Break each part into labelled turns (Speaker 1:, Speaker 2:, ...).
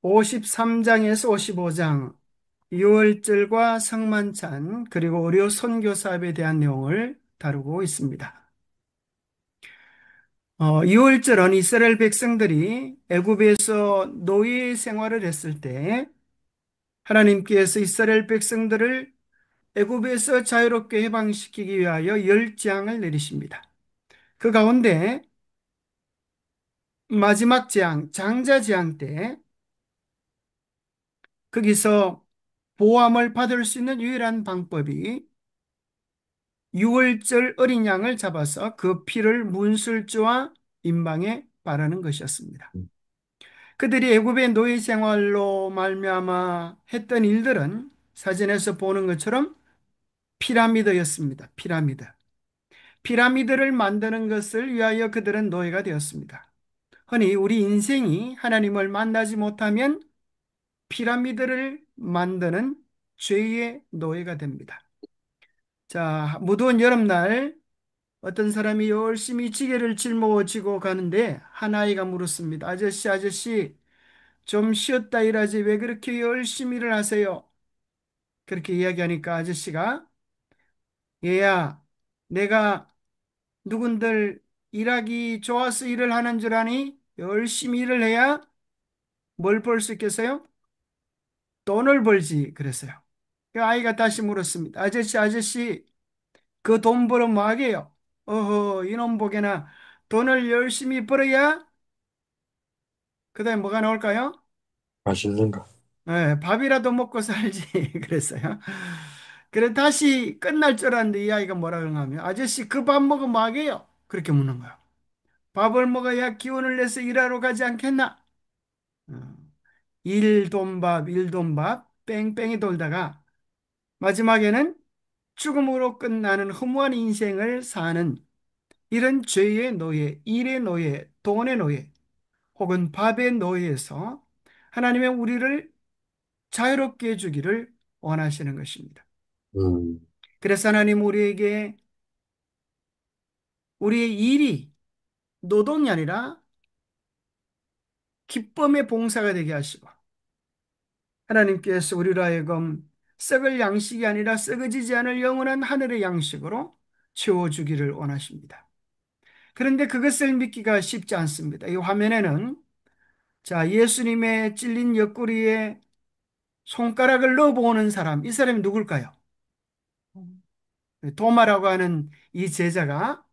Speaker 1: 53장에서 55장, 유월절과 성만찬, 그리고 의료 선교 사업에 대한 내용을 다루고 있습니다. 유월절은 이스라엘 백성들이 애굽에서 노예 생활을 했을 때 하나님께서 이스라엘 백성들을 애굽에서 자유롭게 해방시키기 위하여 열 재앙을 내리십니다. 그 가운데 마지막 재앙, 장자 재앙 때 거기서 보함을 받을 수 있는 유일한 방법이 유월절 어린 양을 잡아서 그 피를 문술주와 임방에 바르는 것이었습니다. 그들이 애굽의 노예 생활로 말미암아 했던 일들은 사진에서 보는 것처럼 피라미드였습니다. 피라미드. 피라미드를 만드는 것을 위하여 그들은 노예가 되었습니다. 흔히 우리 인생이 하나님을 만나지 못하면 피라미드를 만드는 죄의 노예가 됩니다. 자, 무더운 여름날 어떤 사람이 열심히 지게를 짊어지고 가는데 한 아이가 물었습니다. 아저씨, 아저씨, 좀 쉬었다 일하지 왜 그렇게 열심히 일을 하세요? 그렇게 이야기하니까 아저씨가, 얘야, 내가 누군들 일하기 좋아서 일을 하는 줄 아니? 열심히 일을 해야 뭘 벌 수 있겠어요? 돈을 벌지. 그랬어요. 그 아이가 다시 물었습니다. 아저씨, 아저씨, 그 돈 벌어 뭐 하게요? 어허, 이놈 보게나 돈을 열심히 벌어야 그 다음에 뭐가 나올까요?
Speaker 2: 맛있는 거.
Speaker 1: 밥이라도 먹고 살지. 그랬어요. 그래, 다시 끝날 줄 알았는데 이 아이가 뭐라 그러냐면, 아저씨, 그 밥 먹으면 뭐 하게요? 그렇게 묻는 거예요. 밥을 먹어야 기운을 내서 일하러 가지 않겠나? 어, 일돈밥, 일돈밥, 뺑뺑이 돌다가 마지막에는 죽음으로 끝나는 허무한 인생을 사는 이런 죄의 노예, 일의 노예, 돈의 노예, 혹은 밥의 노예에서 하나님의 우리를 자유롭게 해주기를 원하시는 것입니다.
Speaker 2: 음,
Speaker 1: 그래서 하나님 우리에게 우리의 일이 노동이 아니라 기쁨의 봉사가 되게 하시고 하나님께서 우리로 하여금 썩을 양식이 아니라 썩어지지 않을 영원한 하늘의 양식으로 채워주기를 원하십니다. 그런데 그것을 믿기가 쉽지 않습니다. 이 화면에는 자, 예수님의 찔린 옆구리에 손가락을 넣어보는 사람, 이 사람이 누굴까요? 도마라고 하는 이 제자가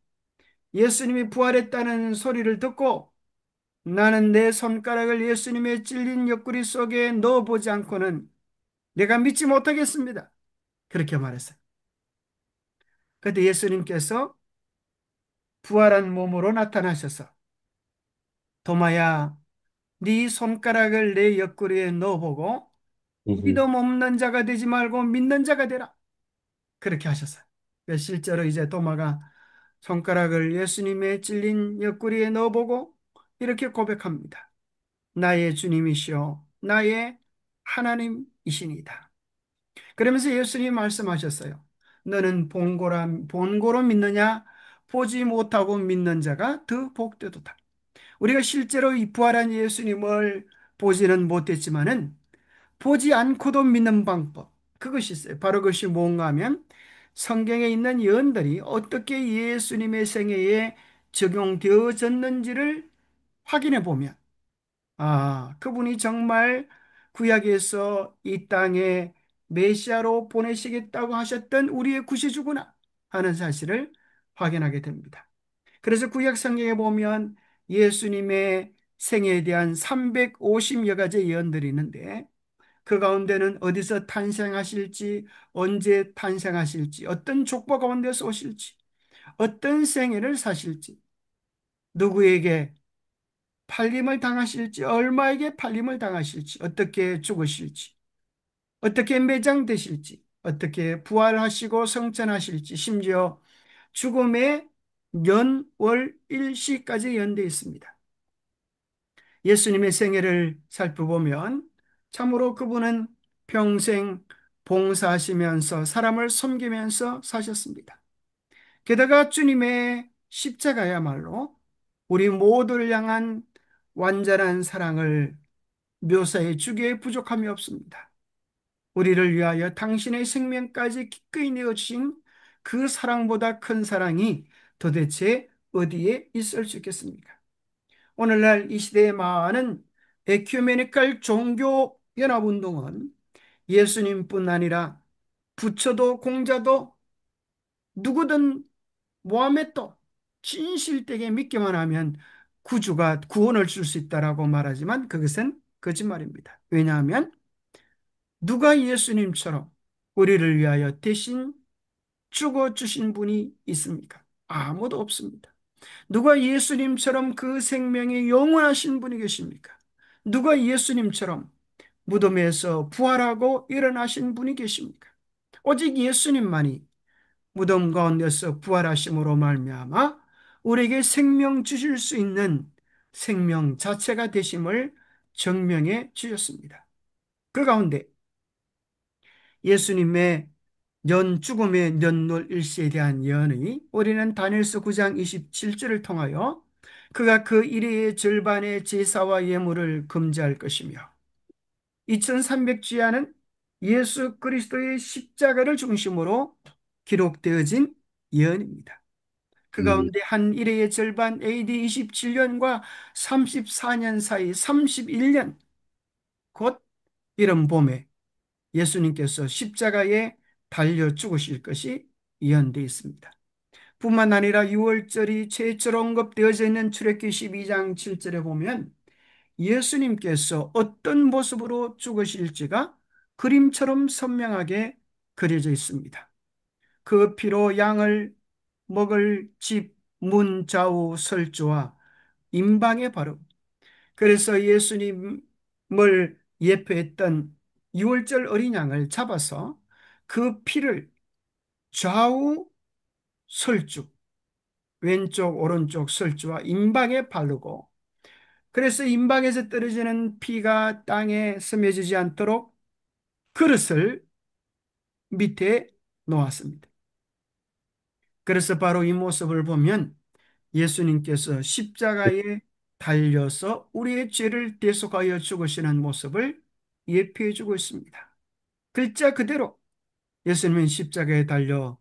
Speaker 1: 예수님이 부활했다는 소리를 듣고 나는 내 손가락을 예수님의 찔린 옆구리 속에 넣어보지 않고는 내가 믿지 못하겠습니다. 그렇게 말했어요. 그때 예수님께서 부활한 몸으로 나타나셔서 도마야, 네 손가락을 내 옆구리에 넣어보고
Speaker 2: 음,
Speaker 1: 믿음 없는 자가 되지 말고 믿는 자가 되라. 그렇게 하셨어요. 그래서 실제로 이제 도마가 손가락을 예수님의 찔린 옆구리에 넣어보고 이렇게 고백합니다. 나의 주님이시여, 나의 하나님이시니다. 그러면서 예수님이 말씀하셨어요. 너는 본고로 믿느냐? 보지 못하고 믿는 자가 더 복되도다. 우리가 실제로 이 부활한 예수님을 보지는 못했지만은 보지 않고도 믿는 방법. 그것이 있어요. 바로 그것이 뭔가 하면 성경에 있는 예언들이 어떻게 예수님의 생애에 적용되어졌는지를 확인해 보면 그분이 정말 구약에서 이 땅에 메시아로 보내시겠다고 하셨던 우리의 구세주구나 하는 사실을 확인하게 됩니다. 그래서 구약 성경에 보면 예수님의 생애에 대한 350여 가지 예언들이 있는데 그 가운데는 어디서 탄생하실지, 언제 탄생하실지, 어떤 족보 가운데서 오실지, 어떤 생애를 사실지, 누구에게 팔림을 당하실지, 얼마에게 팔림을 당하실지, 어떻게 죽으실지, 어떻게 매장되실지, 어떻게 부활하시고 성천하실지, 심지어 죽음의 년, 월, 일시까지 연되어 있습니다. 예수님의 생애를 살펴보면 참으로 그분은 평생 봉사하시면서 사람을 섬기면서 사셨습니다. 게다가 주님의 십자가야말로 우리 모두를 향한 완전한 사랑을 묘사해 주기에 부족함이 없습니다. 우리를 위하여 당신의 생명까지 기꺼이 내어주신 그 사랑보다 큰 사랑이 도대체 어디에 있을 수 있겠습니까? 오늘날 이 시대의 많은 에큐메니컬 종교 연합운동은 예수님뿐 아니라 부처도 공자도 누구든 모하메도 진실되게 믿기만 하면 구주가 구원을 줄 수 있다라고 말하지만 그것은 거짓말입니다. 왜냐하면 누가 예수님처럼 우리를 위하여 대신 죽어주신 분이 있습니까? 아무도 없습니다. 누가 예수님처럼 그 생명이 영원하신 분이 계십니까? 누가 예수님처럼 무덤에서 부활하고 일어나신 분이 계십니까? 오직 예수님만이 무덤 가운데서 부활하심으로 말미암아 우리에게 생명 주실 수 있는 생명 자체가 되심을 증명해 주셨습니다. 그 가운데 예수님의 죽음의 연놀 일시에 대한 예언이 우리는 다니엘서 9장 27절을 통하여 그가 그 일의 절반의 제사와 예물을 금지할 것이며 2300주야는 예수 그리스도의 십자가를 중심으로 기록되어진 예언입니다. 그
Speaker 2: 음,
Speaker 1: 가운데 한 일의 절반 AD 27년과 34년 사이 31년 곧 이른 봄에 예수님께서 십자가에 달려 죽으실 것이 예언되어 있습니다. 뿐만 아니라 6월절이 최초로 언급되어져 있는 출애굽기 12장 7절에 보면 예수님께서 어떤 모습으로 죽으실지가 그림처럼 선명하게 그려져 있습니다. 그 피로 양을 먹을 집, 문, 좌우, 설주와 임방의 바로 그래서 예수님을 예표했던 6월절 어린 양을 잡아서 그 피를 좌우 설주, 왼쪽, 오른쪽 설주와 임방에 바르고 그래서 임방에서 떨어지는 피가 땅에 스며지지 않도록 그릇을 밑에 놓았습니다. 그래서 바로 이 모습을 보면 예수님께서 십자가에 달려서 우리의 죄를 대속하여 죽으시는 모습을 예표해 주고 있습니다. 글자 그대로 예수님은 십자가에 달려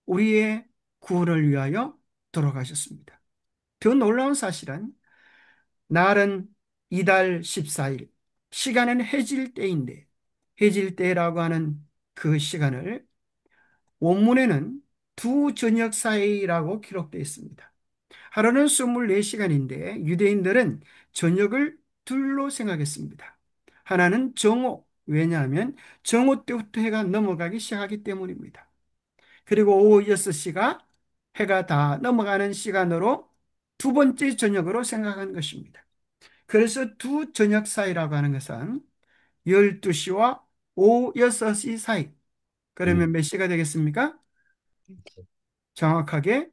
Speaker 1: 우리의 구원을 위하여 돌아가셨습니다. 더 놀라운 사실은 날은 이달 14일, 시간은 해질 때인데 해질 때라고 하는 그 시간을 원문에는 두 저녁 사이라고 기록되어 있습니다. 하루는 24시간인데 유대인들은 저녁을 둘로 생각했습니다. 하나는 정오, 왜냐하면 정오 때부터 해가 넘어가기 시작하기 때문입니다. 그리고 오후 6시가 해가 다 넘어가는 시간으로 두 번째 저녁으로 생각한 것입니다. 그래서 두 저녁 사이라고 하는 것은 12시와 오후 6시 사이. 그러면
Speaker 2: 음,
Speaker 1: 몇 시가 되겠습니까? 정확하게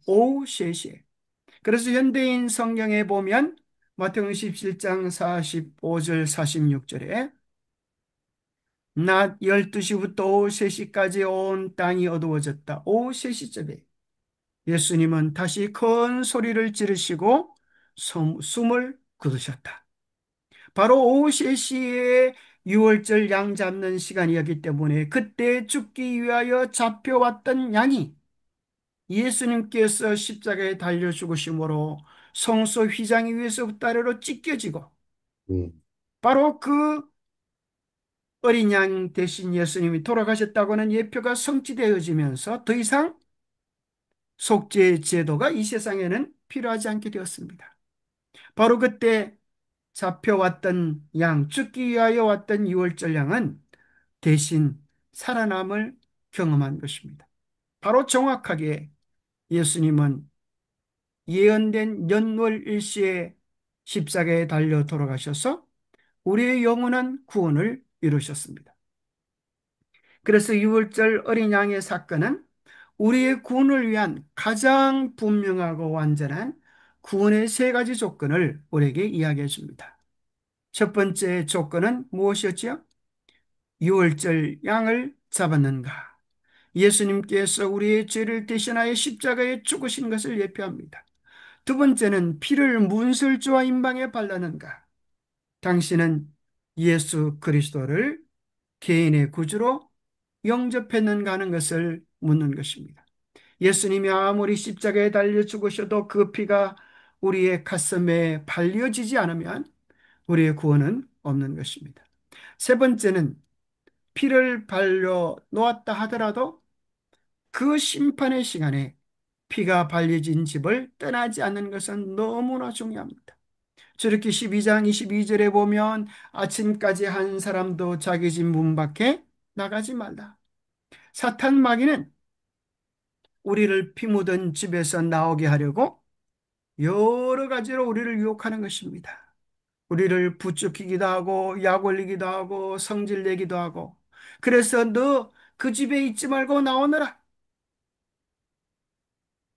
Speaker 1: 오후 3시에. 그래서 현대인 성경에 보면 마태복음 17장 45절 46절에 낮 12시부터 오후 3시까지 온 땅이 어두워졌다. 오후 3시쯤에 예수님은 다시 큰 소리를 지르시고 숨을 거두셨다. 바로 오후 3시에 6월절 양 잡는 시간이었기 때문에 그때 죽기 위하여 잡혀왔던 양이 예수님께서 십자가에 달려 죽으심으로 성소 휘장 위에서부터 아래로 찢겨지고
Speaker 2: 음,
Speaker 1: 바로 그 어린 양 대신 예수님이 돌아가셨다고는 예표가 성취되어지면서 더 이상 속죄 제도가 이 세상에는 필요하지 않게 되었습니다. 바로 그때 잡혀왔던 양, 죽기 위하여 왔던 유월절 양은 대신 살아남을 경험한 것입니다. 바로 정확하게 예수님은 예언된 연월 일시에 십자가에 달려 돌아가셔서 우리의 영원한 구원을 이루셨습니다. 그래서 유월절 어린 양의 사건은 우리의 구원을 위한 가장 분명하고 완전한 구원의 세 가지 조건을 우리에게 이야기해 줍니다. 첫 번째 조건은 무엇이었지요? 유월절 양을 잡았는가? 예수님께서 우리의 죄를 대신하여 십자가에 죽으신 것을 예표합니다. 두 번째는 피를 문설주와 임방에 발랐는가? 당신은 예수 그리스도를 개인의 구주로 영접했는가 하는 것을 묻는 것입니다. 예수님이 아무리 십자가에 달려 죽으셔도 그 피가 우리의 가슴에 발려지지 않으면 우리의 구원은 없는 것입니다. 세 번째는 피를 발려 놓았다 하더라도 그 심판의 시간에 피가 발려진 집을 떠나지 않는 것은 너무나 중요합니다. 저렇게 12장 22절에 보면 아침까지 한 사람도 자기 집 문 밖에 나가지 말라. 사탄 마귀는 우리를 피 묻은 집에서 나오게 하려고 여러 가지로 우리를 유혹하는 것입니다. 우리를 부추기기도 하고 약 올리기도 하고 성질 내기도 하고, 그래서 너 그 집에 있지 말고 나오너라.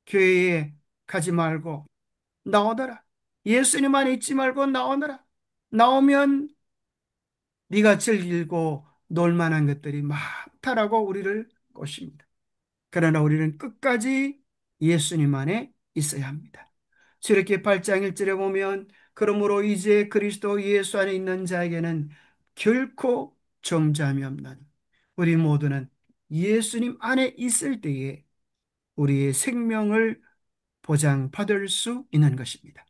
Speaker 1: 교회에 가지 말고 나오너라. 예수님만 잊지 말고 나오너라. 나오면 네가 즐기고 놀 만한 것들이 많다라고 우리를 꼬십니다. 그러나 우리는 끝까지 예수님 안에 있어야 합니다. 저렇게 8장 1절에 보면 그러므로 이제 그리스도 예수 안에 있는 자에게는 결코 정죄함이 없나니 우리 모두는 예수님 안에 있을 때에 우리의 생명을 보장받을 수 있는 것입니다.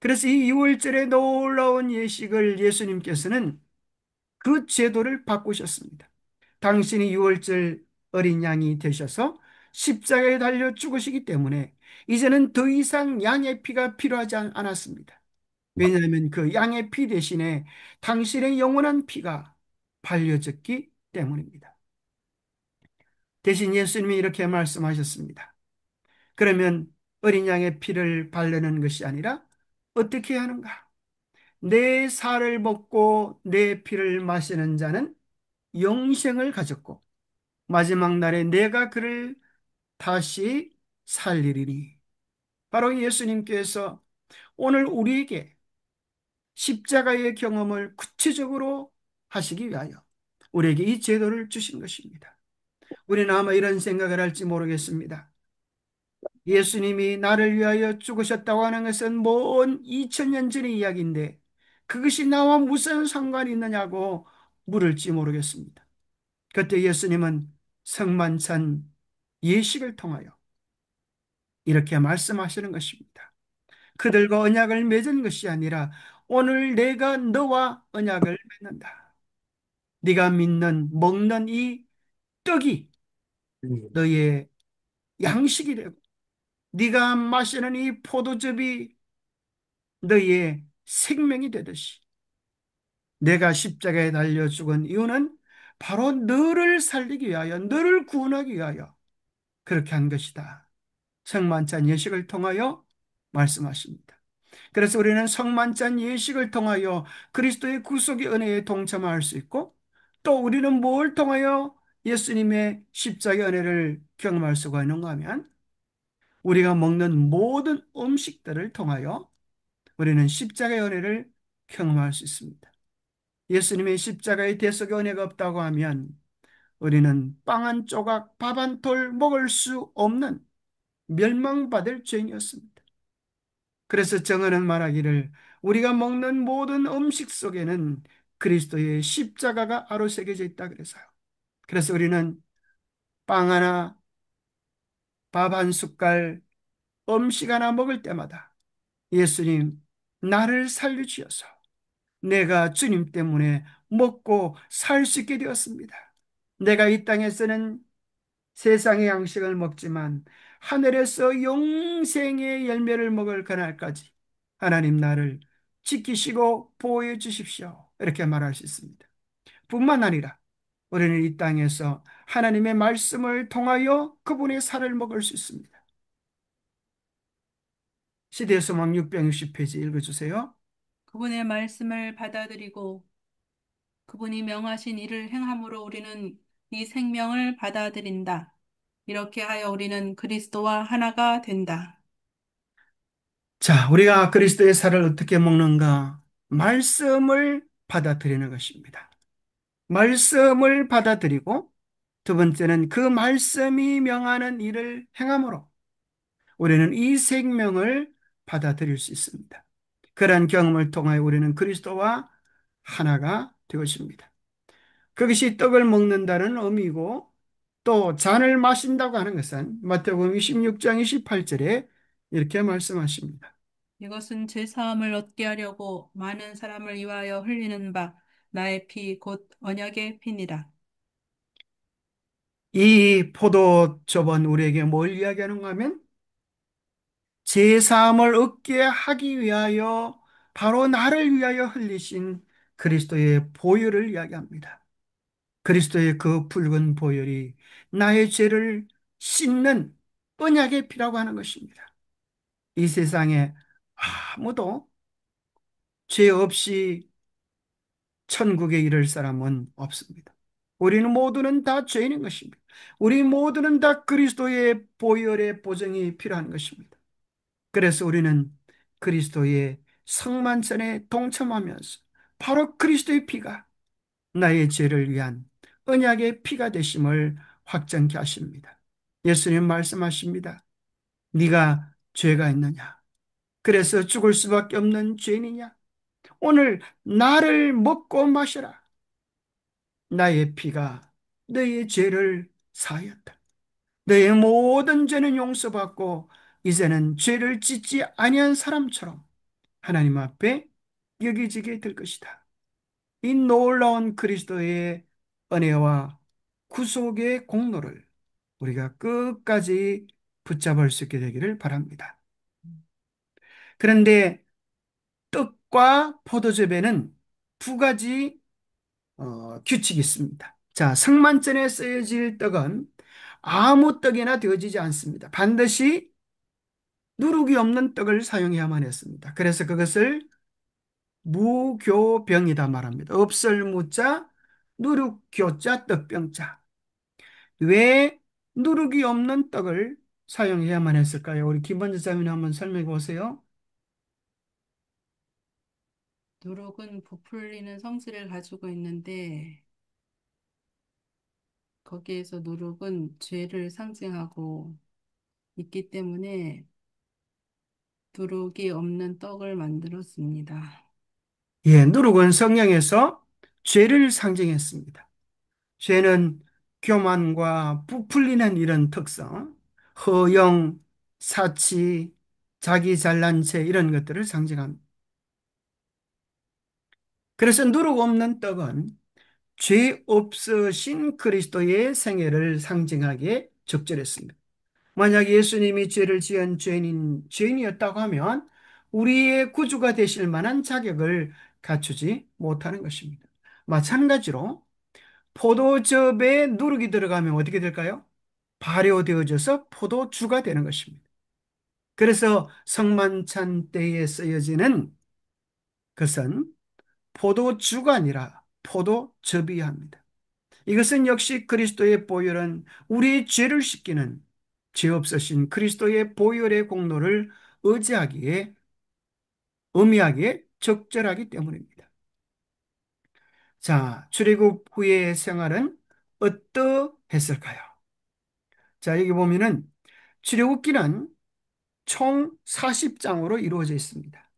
Speaker 1: 그래서 이 6월절의 놀라운 예식을 예수님께서는 그 제도를 바꾸셨습니다. 당신이 6월절 어린 양이 되셔서 십자가에 달려 죽으시기 때문에 이제는 더 이상 양의 피가 필요하지 않았습니다. 왜냐하면 그 양의 피 대신에 당신의 영원한 피가 발려졌기 때문입니다. 대신 예수님이 이렇게 말씀하셨습니다. 그러면 어린 양의 피를 바르는 것이 아니라 어떻게 하는가? 내 살을 먹고 내 피를 마시는 자는 영생을 가졌고 마지막 날에 내가 그를 다시 살리리니. 바로 예수님께서 오늘 우리에게 십자가의 경험을 구체적으로 하시기 위하여 우리에게 이 제도를 주신 것입니다. 우리는 아마 이런 생각을 할지 모르겠습니다. 예수님이 나를 위하여 죽으셨다고 하는 것은 먼 2000년 전의 이야기인데 그것이 나와 무슨 상관이 있느냐고 물을지 모르겠습니다. 그때 예수님은 성만찬 예식을 통하여 이렇게 말씀하시는 것입니다. 그들과 언약을 맺은 것이 아니라 오늘 내가 너와 언약을 맺는다. 네가 믿는 먹는 이 떡이 너의 양식이 되고 네가 마시는 이 포도즙이 너의 생명이 되듯이 내가 십자가에 달려 죽은 이유는 바로 너를 살리기 위하여, 너를 구원하기 위하여 그렇게 한 것이다. 성만찬 예식을 통하여 말씀하십니다. 그래서 우리는 성만찬 예식을 통하여 그리스도의 구속의 은혜에 동참할 수 있고, 또 우리는 뭘 통하여 예수님의 십자가의 은혜를 경험할 수가 있는가 하면 우리가 먹는 모든 음식들을 통하여 우리는 십자가의 은혜를 경험할 수 있습니다. 예수님의 십자가의 대속의 은혜가 없다고 하면 우리는 빵 한 조각, 밥 한 톨 먹을 수 없는 멸망받을 죄인이었습니다. 그래서 정언은 말하기를 우리가 먹는 모든 음식 속에는 그리스도의 십자가가 아로새겨져 있다 그래서요. 그래서 우리는 빵 하나, 밥 한 숟갈, 음식 하나 먹을 때마다 예수님, 나를 살려주셔서 내가 주님 때문에 먹고 살 수 있게 되었습니다. 내가 이 땅에서는 세상의 양식을 먹지만 하늘에서 영생의 열매를 먹을 그날까지 하나님 나를 지키시고 보호해 주십시오. 이렇게 말할 수 있습니다. 뿐만 아니라 우리는 이 땅에서 하나님의 말씀을 통하여 그분의 살을 먹을 수 있습니다. 시대의 소망 660페이지 읽어주세요.
Speaker 3: 그분의 말씀을 받아들이고 그분이 명하신 일을 행함으로 우리는 이 생명을 받아들인다. 이렇게 하여 우리는 그리스도와 하나가 된다.
Speaker 1: 자, 우리가 그리스도의 살을 어떻게 먹는가? 말씀을 받아들이는 것입니다. 말씀을 받아들이고 두 번째는 그 말씀이 명하는 일을 행함으로 우리는 이 생명을 받아들일 수 있습니다. 그러한 경험을 통하여 우리는 그리스도와 하나가 되었습니다. 그것이 떡을 먹는다는 의미고 또 잔을 마신다고 하는 것은 마태복음 26장 28절에 이렇게 말씀하십니다.
Speaker 3: 이것은 제 사함을 얻게 하려고 많은 사람을 위하여 흘리는 바 나의 피 곧 언약의 피니라.
Speaker 1: 이 포도즙은 우리에게 뭘 이야기하는가 하면 제사함을 얻게 하기 위하여 바로 나를 위하여 흘리신 그리스도의 보혈을 이야기합니다. 그리스도의 그 붉은 보혈이 나의 죄를 씻는 언약의 피라고 하는 것입니다. 이 세상에 아무도 죄 없이 천국에 이를 사람은 없습니다. 우리는 모두는 다 죄인인 것입니다. 우리 모두는 다 그리스도의 보혈의 보증이 필요한 것입니다. 그래서 우리는 그리스도의 성만찬에 동참하면서 바로 그리스도의 피가 나의 죄를 위한 언약의 피가 되심을 확정케 하십니다. 예수님 말씀하십니다. 네가 죄가 있느냐? 그래서 죽을 수밖에 없는 죄인이냐? 오늘 나를 먹고 마셔라. 나의 피가 너의 죄를 사하였다. 너의 모든 죄는 용서받고 이제는 죄를 짓지 아니한 사람처럼 하나님 앞에 여기지게 될 것이다. 이 놀라운 그리스도의 은혜와 구속의 공로를 우리가 끝까지 붙잡을 수 있게 되기를 바랍니다. 그런데 떡과 포도즙에는 두 가지 규칙이 있습니다. 자, 성만찬에 쓰여질 떡은 아무 떡이나 되어지지 않습니다. 반드시 누룩이 없는 떡을 사용해야만 했습니다. 그래서 그것을 무교병이다 말합니다. 없을 무자, 누룩교자, 떡병자. 왜 누룩이 없는 떡을 사용해야만 했을까요? 우리 김번지 자매님 한번 설명해 보세요.
Speaker 3: 누룩은 부풀리는 성질을 가지고 있는데 거기에서 누룩은 죄를 상징하고 있기 때문에 누룩이 없는 떡을 만들었습니다.
Speaker 1: 예, 누룩은 성경에서 죄를 상징했습니다. 죄는 교만과 부풀리는 이런 특성, 허영, 사치, 자기 잘난 체 이런 것들을 상징합니다. 그래서 누룩 없는 떡은 죄 없으신 그리스도의 생애를 상징하기에 적절했습니다. 만약 예수님이 죄를 지은 죄인이었다고 하면 우리의 구주가 되실 만한 자격을 갖추지 못하는 것입니다. 마찬가지로 포도즙에 누룩이 들어가면 어떻게 될까요? 발효되어져서 포도주가 되는 것입니다. 그래서 성만찬 때에 쓰여지는 것은 포도주가 아니라 포도즙이어야 합니다. 이것은 역시 그리스도의 보혈은 우리의 죄를 씻기는 죄 없으신 그리스도의 보혈의 공로를 의지하기에 의미하기에 적절하기 때문입니다. 자, 출애굽 후의 생활은 어떠했을까요? 자, 여기 보면은 출애굽기는 총 40장으로 이루어져 있습니다.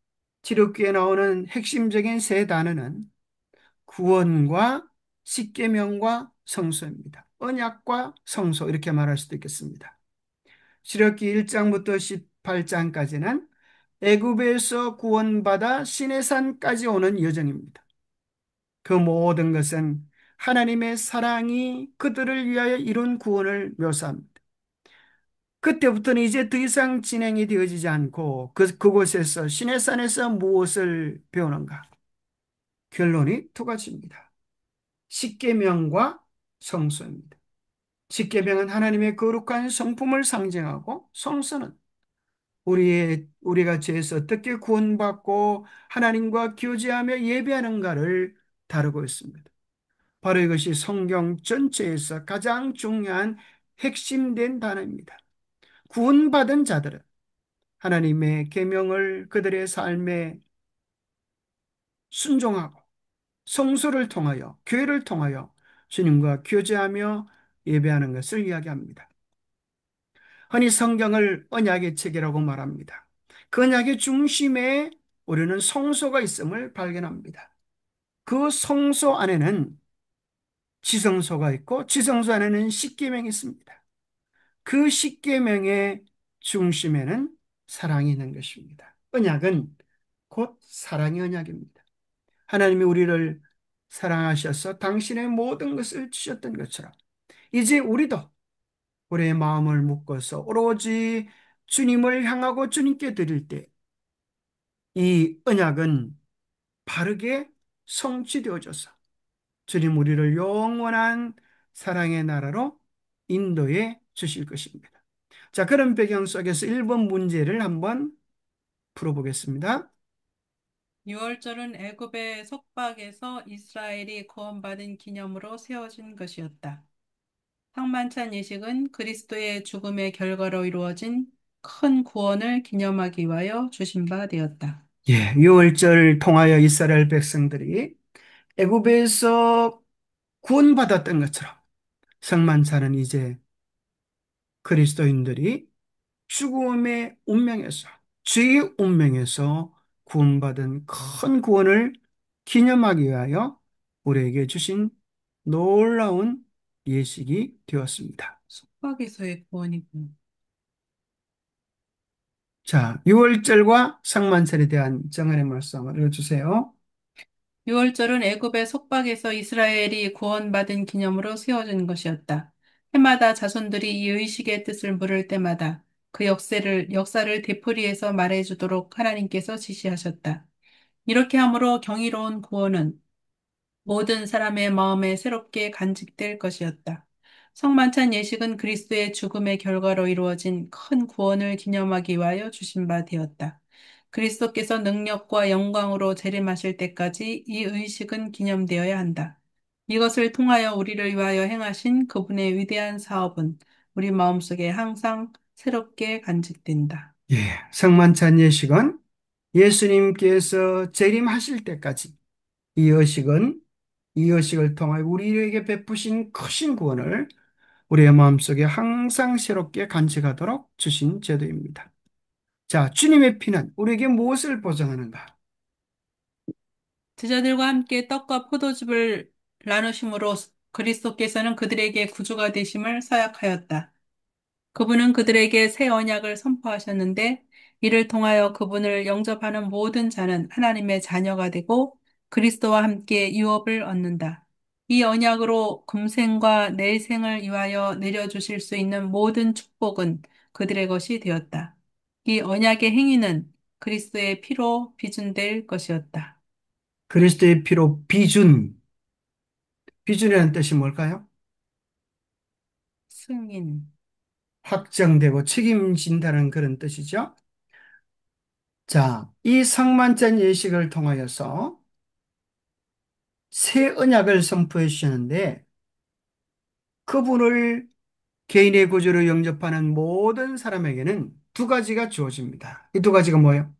Speaker 1: 출애굽기에 나오는 핵심적인 세 단어는 구원과 십계명과 성소입니다. 언약과 성소 이렇게 말할 수도 있겠습니다. 출애굽기 1장부터 18장까지는 애굽에서 구원받아 시내산까지 오는 여정입니다. 그 모든 것은 하나님의 사랑이 그들을 위하여 이룬 구원을 묘사합니다. 그때부터는 이제 더 이상 진행이 되어지지 않고 그곳에서 시내산에서 무엇을 배우는가? 결론이 두 가지입니다. 십계명과 성소입니다. 십계명은 하나님의 거룩한 성품을 상징하고 성소는 우리가 죄에서 어떻게 구원받고 하나님과 교제하며 예배하는가를 다루고 있습니다. 바로 이것이 성경 전체에서 가장 중요한 핵심된 단어입니다. 구원받은 자들은 하나님의 계명을 그들의 삶에 순종하고 성소를 통하여 교회를 통하여 주님과 교제하며 예배하는 것을 이야기합니다. 흔히 성경을 언약의 책이라고 말합니다. 그 언약의 중심에 우리는 성소가 있음을 발견합니다. 그 성소 안에는 지성소가 있고 지성소 안에는 십계명이 있습니다. 그 십계명의 중심에는 사랑이 있는 것입니다. 언약은 곧 사랑의 언약입니다. 하나님이 우리를 사랑하셔서 당신의 모든 것을 주셨던 것처럼 이제 우리도 우리의 마음을 묶어서 오로지 주님을 향하고 주님께 드릴 때 이 언약은 바르게 성취되어져서 주님 우리를 영원한 사랑의 나라로 인도해 주실 것입니다. 자, 그런 배경 속에서 1번 문제를 한번 풀어보겠습니다.
Speaker 3: 유월절은 애굽의 속박에서 이스라엘이 구원받은 기념으로 세워진 것이었다. 상만찬 예식은 그리스도의 죽음의 결과로 이루어진 큰 구원을 기념하기 위하여 주신 바 되었다.
Speaker 1: 예, 유월절 통하여 이스라엘 백성들이 애굽에서 구원받았던 것처럼 성만찬은 이제 그리스도인들이 죽음의 운명에서 죄의 운명에서 구원받은 큰 구원을 기념하기 위하여 우리에게 주신 놀라운 예식이 되었습니다.
Speaker 3: 속박에서의 구원이군.
Speaker 1: 자, 유월절과 상만절에 대한 정언의 말씀을 읽어주세요.
Speaker 3: 유월절은 애굽의 속박에서 이스라엘이 구원받은 기념으로 세워진 것이었다. 해마다 자손들이 이 의식의 뜻을 물을 때마다 그 역사를 되풀이해서 말해주도록 하나님께서 지시하셨다. 이렇게 함으로 경이로운 구원은 모든 사람의 마음에 새롭게 간직될 것이었다. 성만찬 예식은 그리스도의 죽음의 결과로 이루어진 큰 구원을 기념하기 위하여 주신 바 되었다. 그리스도께서 능력과 영광으로 재림하실 때까지 이 의식은 기념되어야 한다. 이것을 통하여 우리를 위하여 행하신 그분의 위대한 사업은 우리 마음속에 항상 새롭게 간직된다.
Speaker 1: 예, 성만찬 예식은 예수님께서 재림하실 때까지 이 의식은 이 의식을 통하여 우리에게 베푸신 크신 구원을 우리의 마음속에 항상 새롭게 간직하도록 주신 제도입니다. 자, 주님의 피는 우리에게 무엇을 보장하는가?
Speaker 3: 제자들과 함께 떡과 포도즙을 나누심으로 그리스도께서는 그들에게 구주가 되심을 서약하였다. 그분은 그들에게 새 언약을 선포하셨는데 이를 통하여 그분을 영접하는 모든 자는 하나님의 자녀가 되고 그리스도와 함께 유업을 얻는다. 이 언약으로 금생과 내생을 위하여 내려주실 수 있는 모든 축복은 그들의 것이 되었다. 이 언약의 행위는 그리스도의 피로 비준될 것이었다.
Speaker 1: 그리스도의 피로 비준, 비준이라는 뜻이 뭘까요?
Speaker 3: 승인.
Speaker 1: 확정되고 책임진다는 그런 뜻이죠. 자, 이 성만찬 예식을 통하여서 새 언약을 선포해 주셨는데 그분을 개인의 구주로 영접하는 모든 사람에게는 두 가지가 주어집니다. 이 두 가지가 뭐예요?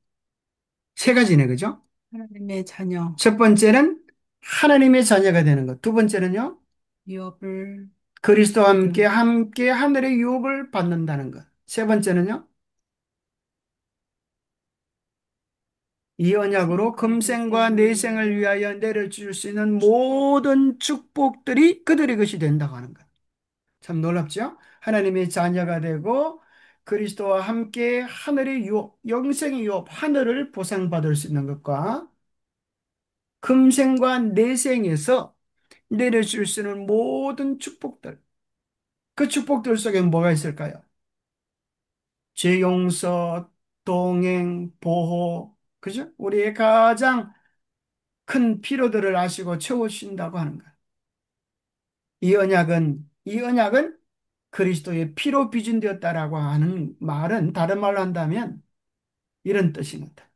Speaker 1: 세 가지네, 그죠?
Speaker 3: 하나님의 자녀,
Speaker 1: 첫 번째는 하나님의 자녀가 되는 것. 두 번째는요,
Speaker 3: 유업을
Speaker 1: 그리스도와 함께
Speaker 3: 얻은
Speaker 1: 하늘의 유업을 받는다는 것. 세 번째는요, 이 언약으로
Speaker 3: 생과
Speaker 1: 금생과
Speaker 3: 내생을
Speaker 1: 내생을
Speaker 3: 위하여
Speaker 1: 위하여 내려줄 수 있는 모든 축복들이 그들의 것이 된다고 하는 것. 참 놀랍죠? 하나님의 자녀가 되고 그리스도와 함께 하늘의 유업, 영생의 유업, 하늘을 보상받을 수 있는 것과 금생과 내생에서 내려줄 수 있는 모든 축복들. 그 축복들 속에 뭐가 있을까요? 죄 용서, 동행, 보호, 그죠? 우리의 가장 큰 필요들을 아시고 채우신다고 하는 거예요. 이 언약은 그리스도의 피로 비준되었다라고 하는 말은 다른 말로 한다면 이런 뜻입니다.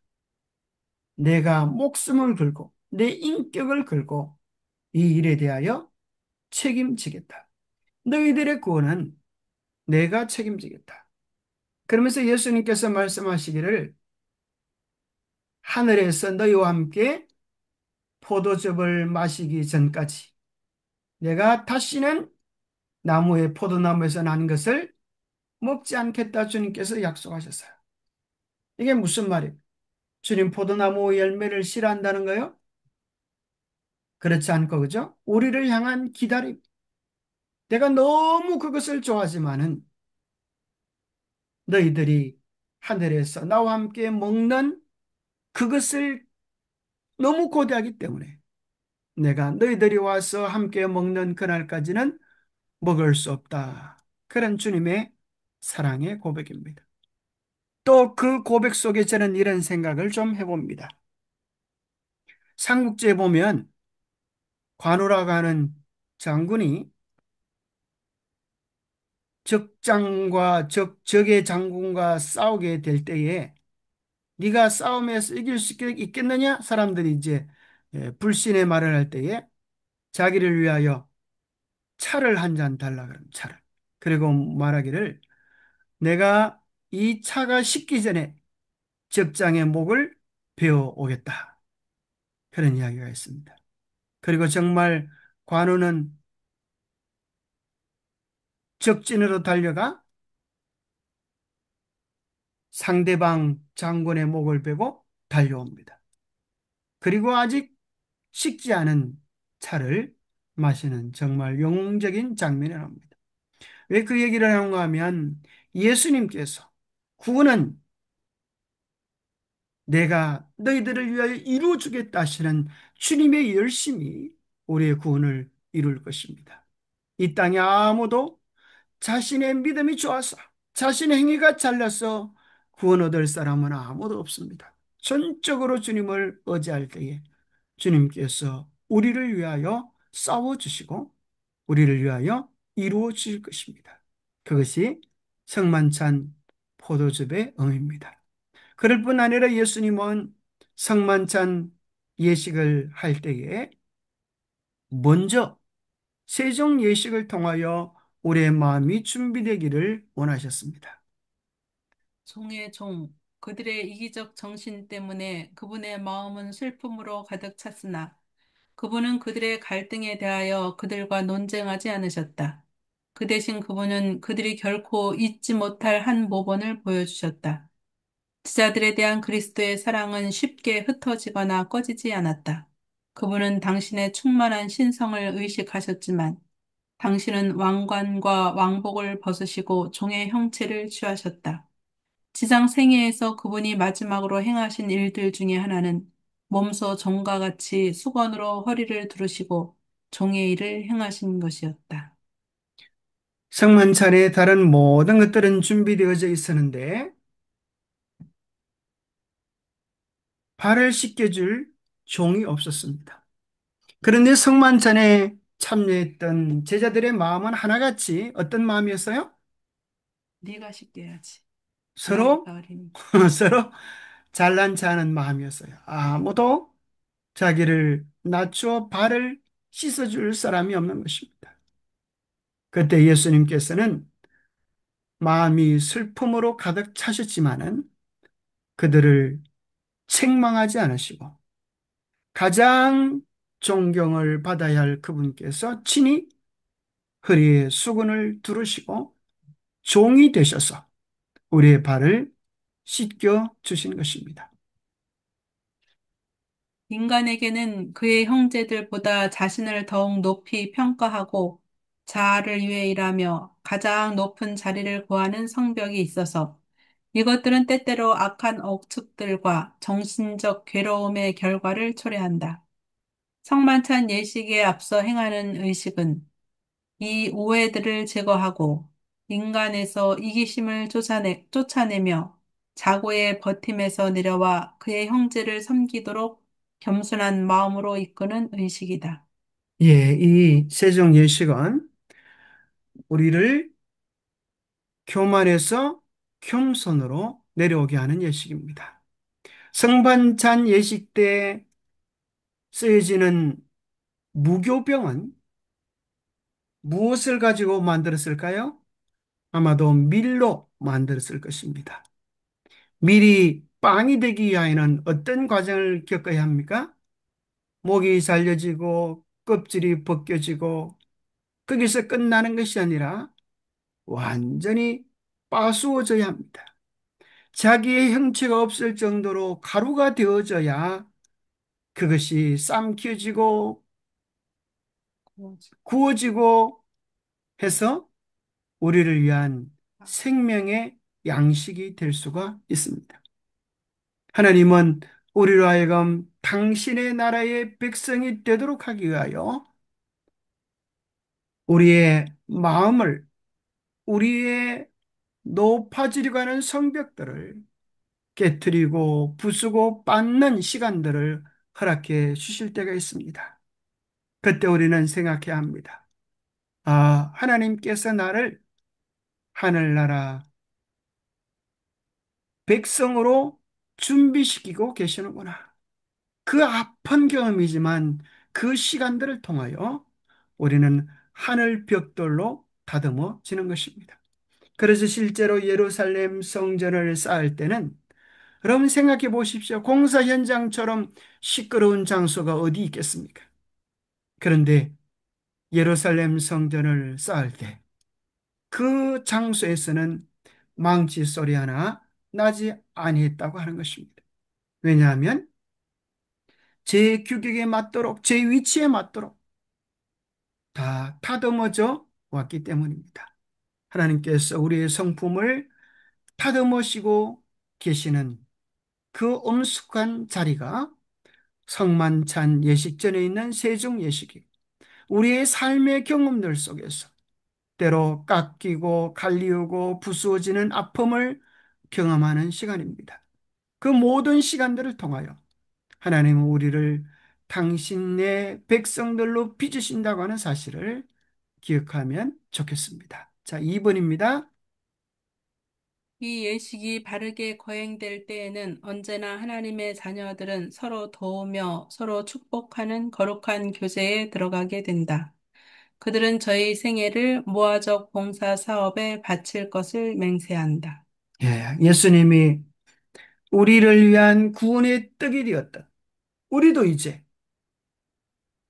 Speaker 1: 내가 목숨을 걸고 내 인격을 걸고 이 일에 대하여 책임지겠다. 너희들의 구원은 내가 책임지겠다. 그러면서 예수님께서 말씀하시기를 하늘에서 너희와 함께 포도즙을 마시기 전까지 내가 다시는 나무의 포도나무에서 난 것을 먹지 않겠다 주님께서 약속하셨어요. 이게 무슨 말이에요? 주님 포도나무 열매를 싫어한다는 거요? 그렇지 않고, 그죠? 우리를 향한 기다림. 내가 너무 그것을 좋아하지만은 너희들이 하늘에서 나와 함께 먹는 그것을 너무 고대하기 때문에 내가 너희들이 와서 함께 먹는 그날까지는 먹을 수 없다. 그런 주님의 사랑의 고백입니다. 또 그 고백 속에 저는 이런 생각을 좀 해봅니다. 삼국지에 보면 관우라고 하는 장군이 적의 장군과 싸우게 될 때에 네가 싸움에서 이길 수 있겠느냐? 사람들이 이제 불신의 말을 할 때에 자기를 위하여 차를 한 잔 달라 그러면 차를. 그리고 말하기를 내가 이 차가 식기 전에 적장의 목을 베어 오겠다. 그런 이야기가 있습니다. 그리고 정말 관우는 적진으로 달려가 상대방 장군의 목을 베고 달려옵니다. 그리고 아직 식지 않은 차를 마시는 정말 영웅적인 장면이 나옵니다. 왜 그 얘기를 하는가 하면 예수님께서 구원은 내가 너희들을 위하여 이루어 주겠다 하시는 주님의 열심이 우리의 구원을 이룰 것입니다. 이 땅에 아무도 자신의 믿음이 좋아서 자신의 행위가 잘나서 구원 얻을 사람은 아무도 없습니다. 전적으로 주님을 의지할 때에 주님께서 우리를 위하여 싸워주시고 우리를 위하여 이루어 주실 것입니다. 그것이 성만찬 포도즙의 의미입니다. 그럴 뿐 아니라 예수님은 성만찬 예식을 할 때에 먼저 세종 예식을 통하여 우리의 마음이 준비되기를 원하셨습니다.
Speaker 3: 종의 종, 그들의 이기적 정신 때문에 그분의 마음은 슬픔으로 가득 찼으나 그분은 그들의 갈등에 대하여 그들과 논쟁하지 않으셨다. 그 대신 그분은 그들이 결코 잊지 못할 한 모본을 보여주셨다. 지자들에 대한 그리스도의 사랑은 쉽게 흩어지거나 꺼지지 않았다. 그분은 당신의 충만한 신성을 의식하셨지만 당신은 왕관과 왕복을 벗으시고 종의 형체를 취하셨다. 지상 생애에서 그분이 마지막으로 행하신 일들 중에 하나는 몸소 종과 같이 수건으로 허리를 두르시고 종의 일을 행하신 것이었다.
Speaker 1: 성만찬에 다른 모든 것들은 준비되어져 있었는데 발을 씻겨줄 종이 없었습니다. 그런데 성만찬에 참여했던 제자들의 마음은 하나같이 어떤 마음이었어요?
Speaker 3: 네가 쉽게 해야지.
Speaker 1: 서로
Speaker 3: 나이가 어리니.
Speaker 1: 서로 잘난 체하는 마음이었어요. 아무도 자기를 낮추어 발을 씻어줄 사람이 없는 것입니다. 그때 예수님께서는 마음이 슬픔으로 가득 차셨지만은 그들을 책망하지 않으시고 가장 존경을 받아야 할 그분께서 친히 허리에 수건을 두르시고 종이 되셔서 우리의 발을 씻겨 주신 것입니다.
Speaker 3: 인간에게는 그의 형제들보다 자신을 더욱 높이 평가하고 자아를 위해 일하며 가장 높은 자리를 구하는 성벽이 있어서 이것들은 때때로 악한 억측들과 정신적 괴로움의 결과를 초래한다. 성만찬 예식에 앞서 행하는 의식은 이 오해들을 제거하고 인간에서 이기심을 쫓아내며 자고의 버팀에서 내려와 그의 형제를 섬기도록 겸손한 마음으로 이끄는 의식이다.
Speaker 1: 예, 이 세종 예식은 우리를 교만에서 겸손으로 내려오게 하는 예식입니다. 성반찬 예식 때 쓰여지는 무교병은 무엇을 가지고 만들었을까요? 아마도 밀로 만들었을 것입니다. 밀이 빵이 되기 위하여는 어떤 과정을 겪어야 합니까? 목이 잘려지고 껍질이 벗겨지고 거기서 끝나는 것이 아니라 완전히 빠수어져야 합니다. 자기의 형체가 없을 정도로 가루가 되어져야 그것이 삶겨지고 구워지고 해서 우리를 위한 생명의 양식이 될 수가 있습니다. 하나님은 우리로 하여금 당신의 나라의 백성이 되도록 하기 위하여 우리의 마음을, 우리의 높아지려고 하는 성벽들을 깨트리고 부수고 빻는 시간들을 허락해 주실 때가 있습니다. 그때 우리는 생각해야 합니다. 아, 하나님께서 나를 하늘나라 백성으로 준비시키고 계시는구나. 그 아픈 경험이지만 그 시간들을 통하여 우리는 하늘 벽돌로 다듬어지는 것입니다. 그래서 실제로 예루살렘 성전을 쌓을 때는 여러분 생각해 보십시오. 공사 현장처럼 시끄러운 장소가 어디 있겠습니까? 그런데 예루살렘 성전을 쌓을 때 그 장소에서는 망치 소리 하나 나지 아니했다고 하는 것입니다. 왜냐하면 제 규격에 맞도록 제 위치에 맞도록 다 다듬어져 왔기 때문입니다. 하나님께서 우리의 성품을 다듬으시고 계시는 그 엄숙한 자리가 성만찬 예식전에 있는 세종 예식이 우리의 삶의 경험들 속에서 때로 깎이고 갈리우고 부수어지는 아픔을 경험하는 시간입니다. 그 모든 시간들을 통하여 하나님은 우리를 당신의 백성들로 빚으신다고 하는 사실을 기억하면 좋겠습니다. 자, 2번입니다.
Speaker 3: 이 예식이 바르게 거행될 때에는 언제나 하나님의 자녀들은 서로 도우며 서로 축복하는 거룩한 교제에 들어가게 된다. 그들은 저희 생애를 모아적 봉사 사업에 바칠 것을 맹세한다.
Speaker 1: 예, 예수님이 우리를 위한 구원의 떡이 되었다. 우리도 이제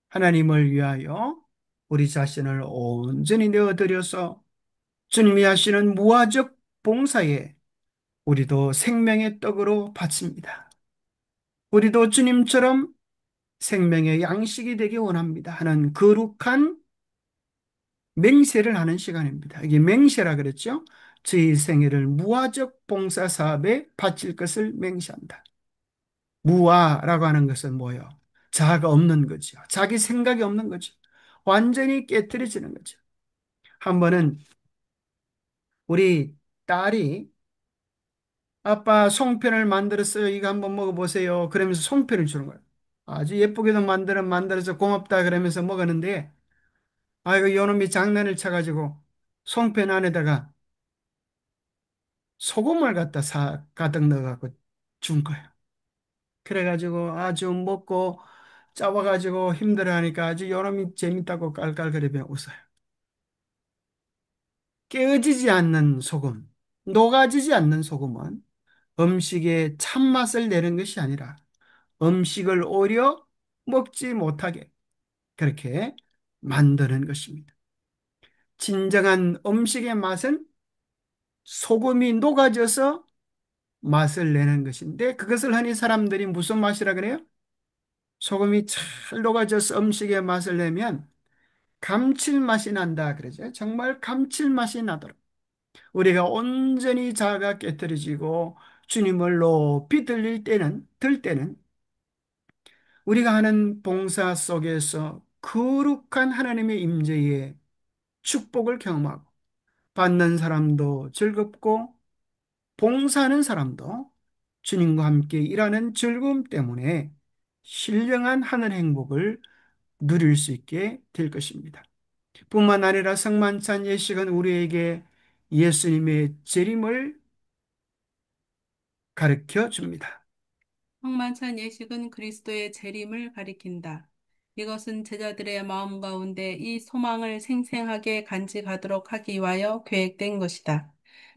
Speaker 1: 하나님을 위하여 우리 자신을 온전히 내어드려서 주님이 하시는 무화적 봉사에 우리도 생명의 떡으로 바칩니다. 우리도 주님처럼 생명의 양식이 되기 원합니다 하는 거룩한 맹세를 하는 시간입니다. 이게 맹세라 그랬죠? 저희 생애를 무화적 봉사 사업에 바칠 것을 맹세한다. 무아라고 하는 것은 뭐예요? 자아가 없는 거죠. 자기 생각이 없는 거죠. 완전히 깨트려지는 거죠. 한 번은 우리 딸이 아빠 송편을 만들었어요. 이거 한번 먹어보세요. 그러면서 송편을 주는 거예요. 아주 예쁘게도 만들어서 고맙다 그러면서 먹었는데 아이고 요놈이 장난을 쳐가지고 송편 안에다가 소금을 갖다 가득 넣어갖고 준 거예요. 그래가지고 아주 먹고 짜와가지고 힘들어하니까 아주 요놈이 재밌다고 깔깔거리며 웃어요. 깨어지지 않는 소금, 녹아지지 않는 소금은 음식의 참맛을 내는 것이 아니라 음식을 오히려 먹지 못하게 그렇게 만드는 것입니다. 진정한 음식의 맛은 소금이 녹아져서 맛을 내는 것인데 그것을 흔히 사람들이 무슨 맛이라 그래요? 소금이 잘 녹아져서 음식의 맛을 내면 감칠맛이 난다 그러죠. 정말 감칠맛이 나도록 우리가 온전히 자아가 깨뜨려지고 주님을 높이 들 때는 우리가 하는 봉사 속에서 거룩한 하나님의 임재의 축복을 경험하고 받는 사람도 즐겁고 봉사하는 사람도 주님과 함께 일하는 즐거움 때문에 신령한 하늘 행복을 누릴 수 있게 될 것입니다. 뿐만 아니라 성만찬 예식은 우리에게 예수님의 재림을 가르쳐 줍니다.
Speaker 3: 성만찬 예식은 그리스도의 재림을 가리킨다. 이것은 제자들의 마음 가운데 이 소망을 생생하게 간직하도록 하기 위하여 계획된 것이다.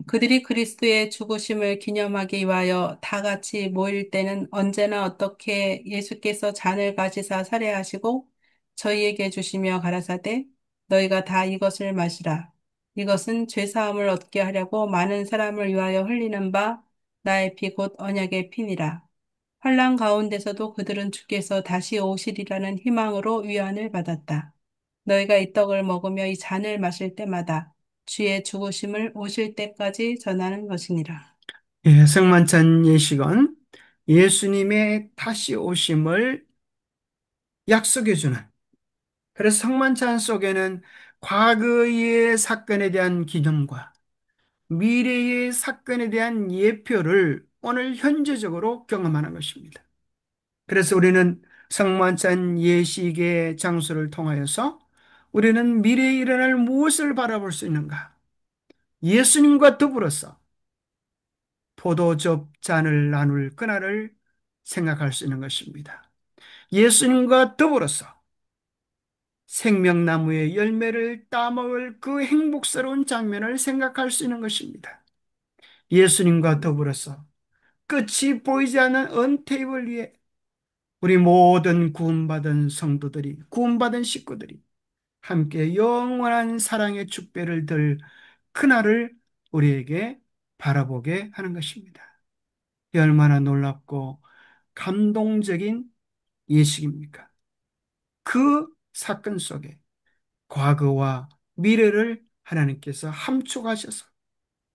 Speaker 3: 그들이 그리스도의 죽으심을 기념하기 위하여 다 같이 모일 때는 언제나 어떻게 예수께서 잔을 가지사 살해하시고 저희에게 주시며 가라사대 너희가 다 이것을 마시라. 이것은 죄사함을 얻게 하려고 많은 사람을 위하여 흘리는 바 나의 피 곧 언약의 피니라. 환난 가운데서도 그들은 주께서 다시 오시리라는 희망으로 위안을 받았다. 너희가 이 떡을 먹으며 이 잔을 마실 때마다 주의 죽으심을 오실 때까지 전하는 것이니라.
Speaker 1: 예, 성만찬 예식은 예수님의 다시 오심을 약속해 주는, 그래서 성만찬 속에는 과거의 사건에 대한 기념과 미래의 사건에 대한 예표를 오늘 현재적으로 경험하는 것입니다. 그래서 우리는 성만찬 예식의 장소를 통하여서 우리는 미래에 일어날 무엇을 바라볼 수 있는가? 예수님과 더불어서 포도즙 잔을 나눌 그날을 생각할 수 있는 것입니다. 예수님과 더불어서 생명나무의 열매를 따먹을 그 행복스러운 장면을 생각할 수 있는 것입니다. 예수님과 더불어서 끝이 보이지 않는 언테이블 위에 우리 모든 구원받은 성도들이, 구원받은 식구들이 함께 영원한 사랑의 축배를 들 그날을 우리에게 바라보게 하는 것입니다. 이 얼마나 놀랍고 감동적인 예식입니까? 그 사건 속에 과거와 미래를 하나님께서 함축하셔서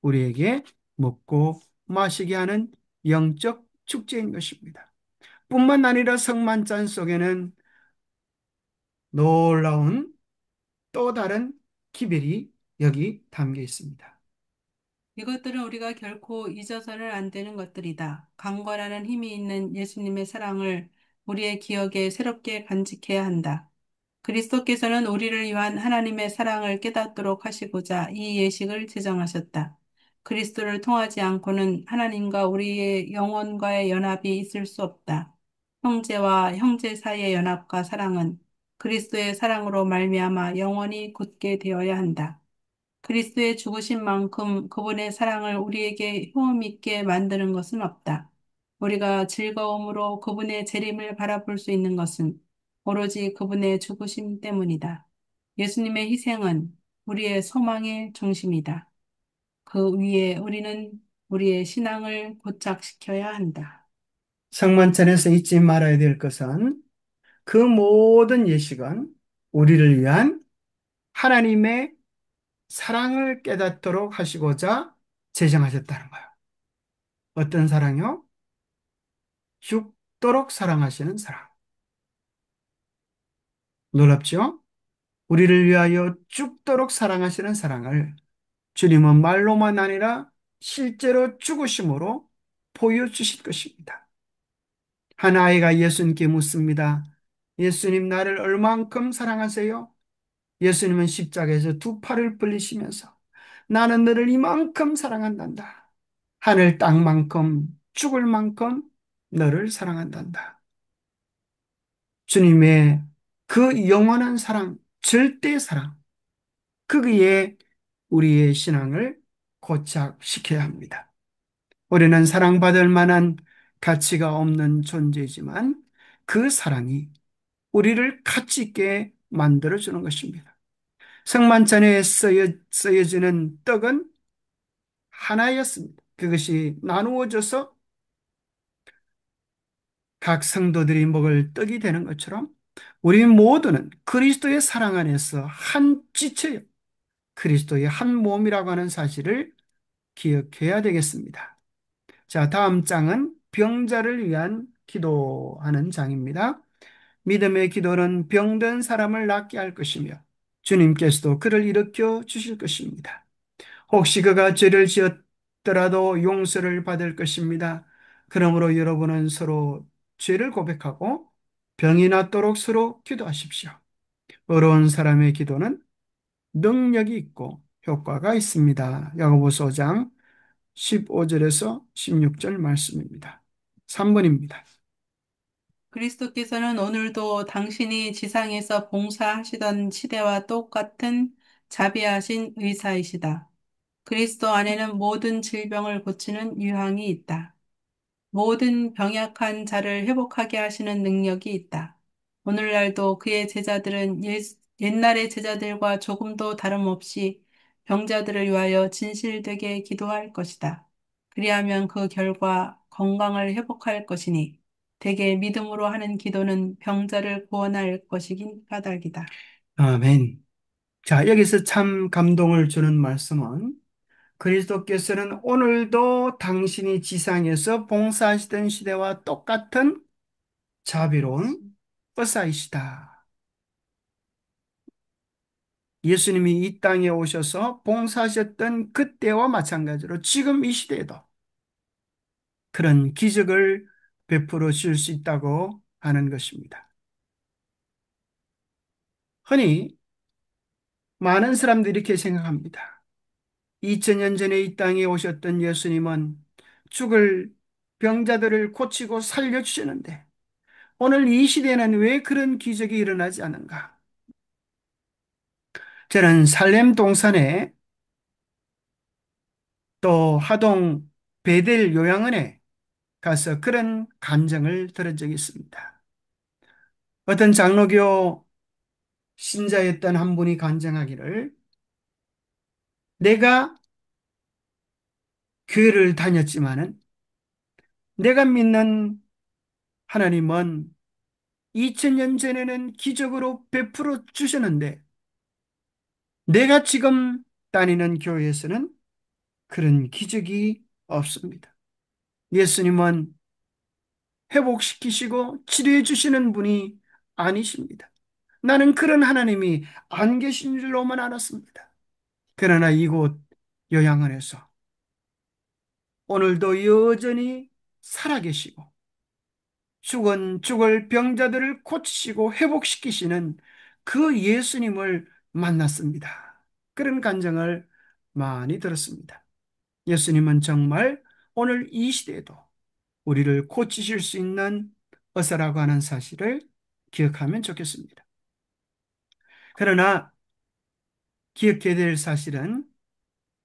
Speaker 1: 우리에게 먹고 마시게 하는 영적 축제인 것입니다. 뿐만 아니라 성만찬 속에는 놀라운 또 다른 기별이 여기 담겨 있습니다.
Speaker 3: 이것들은 우리가 결코 잊어서는 안 되는 것들이다. 강건하는 힘이 있는 예수님의 사랑을 우리의 기억에 새롭게 간직해야 한다. 그리스도께서는 우리를 위한 하나님의 사랑을 깨닫도록 하시고자 이 예식을 제정하셨다. 그리스도를 통하지 않고는 하나님과 우리의 영혼과의 연합이 있을 수 없다. 형제와 형제 사이의 연합과 사랑은 그리스도의 사랑으로 말미암아 영원히 굳게 되어야 한다. 그리스도의 죽으신 만큼 그분의 사랑을 우리에게 효험 있게 만드는 것은 없다. 우리가 즐거움으로 그분의 재림을 바라볼 수 있는 것은 오로지 그분의 죽으심 때문이다. 예수님의 희생은 우리의 소망의 중심이다. 그 위에 우리는 우리의 신앙을 고착시켜야 한다.
Speaker 1: 성만찬에서 잊지 말아야 될 것은 그 모든 예식은 우리를 위한 하나님의 사랑을 깨닫도록 하시고자 제정하셨다는 거예요. 어떤 사랑이요? 죽도록 사랑하시는 사랑. 놀랍죠? 우리를 위하여 죽도록 사랑하시는 사랑을 주님은 말로만 아니라 실제로 죽으심으로 보여주실 것입니다. 한 아이가 예수님께 묻습니다. 예수님, 나를 얼만큼 사랑하세요? 예수님은 십자가에서 두 팔을 벌리시면서 나는 너를 이만큼 사랑한단다. 하늘 땅만큼 죽을 만큼 너를 사랑한단다. 주님의 그 영원한 사랑, 절대 사랑, 거기에 우리의 신앙을 고착시켜야 합니다. 우리는 사랑받을 만한 가치가 없는 존재이지만 그 사랑이 우리를 가치 있게 만들어주는 것입니다. 성만찬에 쓰여지는 떡은 하나였습니다. 그것이 나누어져서 각 성도들이 먹을 떡이 되는 것처럼 우리 모두는 그리스도의 사랑 안에서 한 지체요. 그리스도의 한 몸이라고 하는 사실을 기억해야 되겠습니다. 자, 다음 장은 병자를 위한 기도하는 장입니다. 믿음의 기도는 병든 사람을 낫게 할 것이며 주님께서도 그를 일으켜 주실 것입니다. 혹시 그가 죄를 지었더라도 용서를 받을 것입니다. 그러므로 여러분은 서로 죄를 고백하고 병이 낫도록 서로 기도하십시오. 어려운 사람의 기도는 능력이 있고 효과가 있습니다. 야고보서 5장 15절에서 16절 말씀입니다. 3번입니다.
Speaker 3: 그리스도께서는 오늘도 당신이 지상에서 봉사하시던 시대와 똑같은 자비하신 의사이시다. 그리스도 안에는 모든 질병을 고치는 유황이 있다. 모든 병약한 자를 회복하게 하시는 능력이 있다. 오늘날도 그의 제자들은 옛날의 제자들과 조금도 다름없이 병자들을 위하여 진실되게 기도할 것이다. 그리하면 그 결과 건강을 회복할 것이니 대개 믿음으로 하는 기도는 병자를 구원할 것이긴 까닭이다.
Speaker 1: 아멘. 자, 여기서 참 감동을 주는 말씀은 그리스도께서는 오늘도 당신이 지상에서 봉사하시던 시대와 똑같은 자비로운 의사이시다. 예수님이 이 땅에 오셔서 봉사하셨던 그때와 마찬가지로 지금 이 시대에도 그런 기적을 베풀어 줄 수 있다고 하는 것입니다. 흔히 많은 사람들이 이렇게 생각합니다. 2000년 전에 이 땅에 오셨던 예수님은 죽을 병자들을 고치고 살려주시는데 오늘 이 시대에는 왜 그런 기적이 일어나지 않은가? 저는 살렘 동산에 또 하동 베델 요양원에 가서 그런 간증을 들은 적이 있습니다. 어떤 장로교 신자였던 한 분이 간증하기를 내가 교회를 다녔지만은 내가 믿는 하나님은 2000년 전에는 기적으로 베풀어 주셨는데 내가 지금 다니는 교회에서는 그런 기적이 없습니다. 예수님은 회복시키시고 치료해 주시는 분이 아니십니다. 나는 그런 하나님이 안 계신 줄로만 알았습니다. 그러나 이곳 요양원에서 오늘도 여전히 살아계시고 죽을 병자들을 고치시고 회복시키시는 그 예수님을 만났습니다. 그런 간증을 많이 들었습니다. 예수님은 정말 오늘 이 시대에도 우리를 고치실 수 있는 의사라고 하는 사실을 기억하면 좋겠습니다. 그러나 기억해야 될 사실은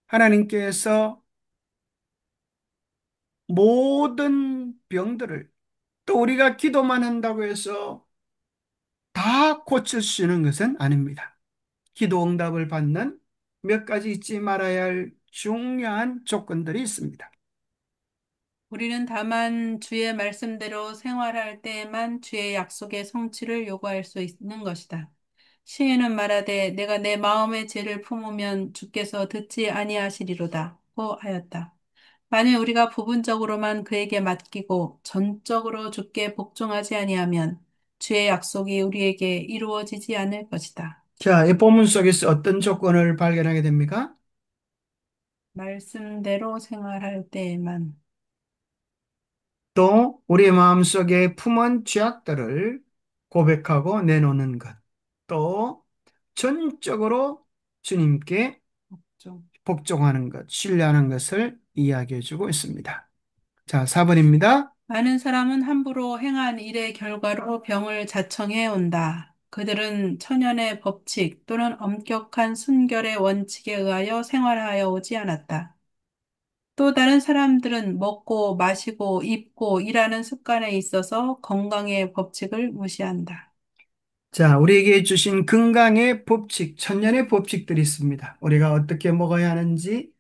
Speaker 1: 하나님께서 모든 병들을 또 우리가 기도만 한다고 해서 다 고쳐주시는 것은 아닙니다. 기도 응답을 받는 몇 가지 잊지 말아야 할 중요한 조건들이 있습니다.
Speaker 3: 우리는 다만 주의 말씀대로 생활할 때에만 주의 약속의 성취를 요구할 수 있는 것이다. 시인은 말하되 내가 내 마음의 죄를 품으면 주께서 듣지 아니하시리로다 고 하였다. 만일 우리가 부분적으로만 그에게 맡기고 전적으로 주께 복종하지 아니하면 주의 약속이 우리에게 이루어지지 않을 것이다.
Speaker 1: 자, 이 본문 속에서 어떤 조건을 발견하게 됩니까?
Speaker 3: 말씀대로 생활할 때에만.
Speaker 1: 또 우리의 마음속에 품은 죄악들을 고백하고 내놓는 것. 또 전적으로 주님께
Speaker 3: 좀.
Speaker 1: 복종하는 것, 신뢰하는 것을 이야기해 주고 있습니다. 자, 4번입니다.
Speaker 3: 많은 사람은 함부로 행한 일의 결과로 병을 자청해 온다. 그들은 천연의 법칙 또는 엄격한 순결의 원칙에 의하여 생활하여 오지 않았다. 또 다른 사람들은 먹고 마시고 입고 일하는 습관에 있어서 건강의 법칙을 무시한다.
Speaker 1: 자, 우리에게 주신 건강의 법칙, 천년의 법칙들이 있습니다. 우리가 어떻게 먹어야 하는지,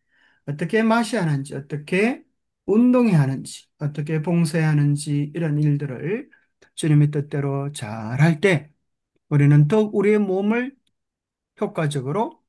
Speaker 1: 어떻게 마셔야 하는지, 어떻게 운동해야 하는지, 어떻게 봉사해야 하는지, 이런 일들을 주님의 뜻대로 잘 할 때, 우리는 더욱 우리의 몸을 효과적으로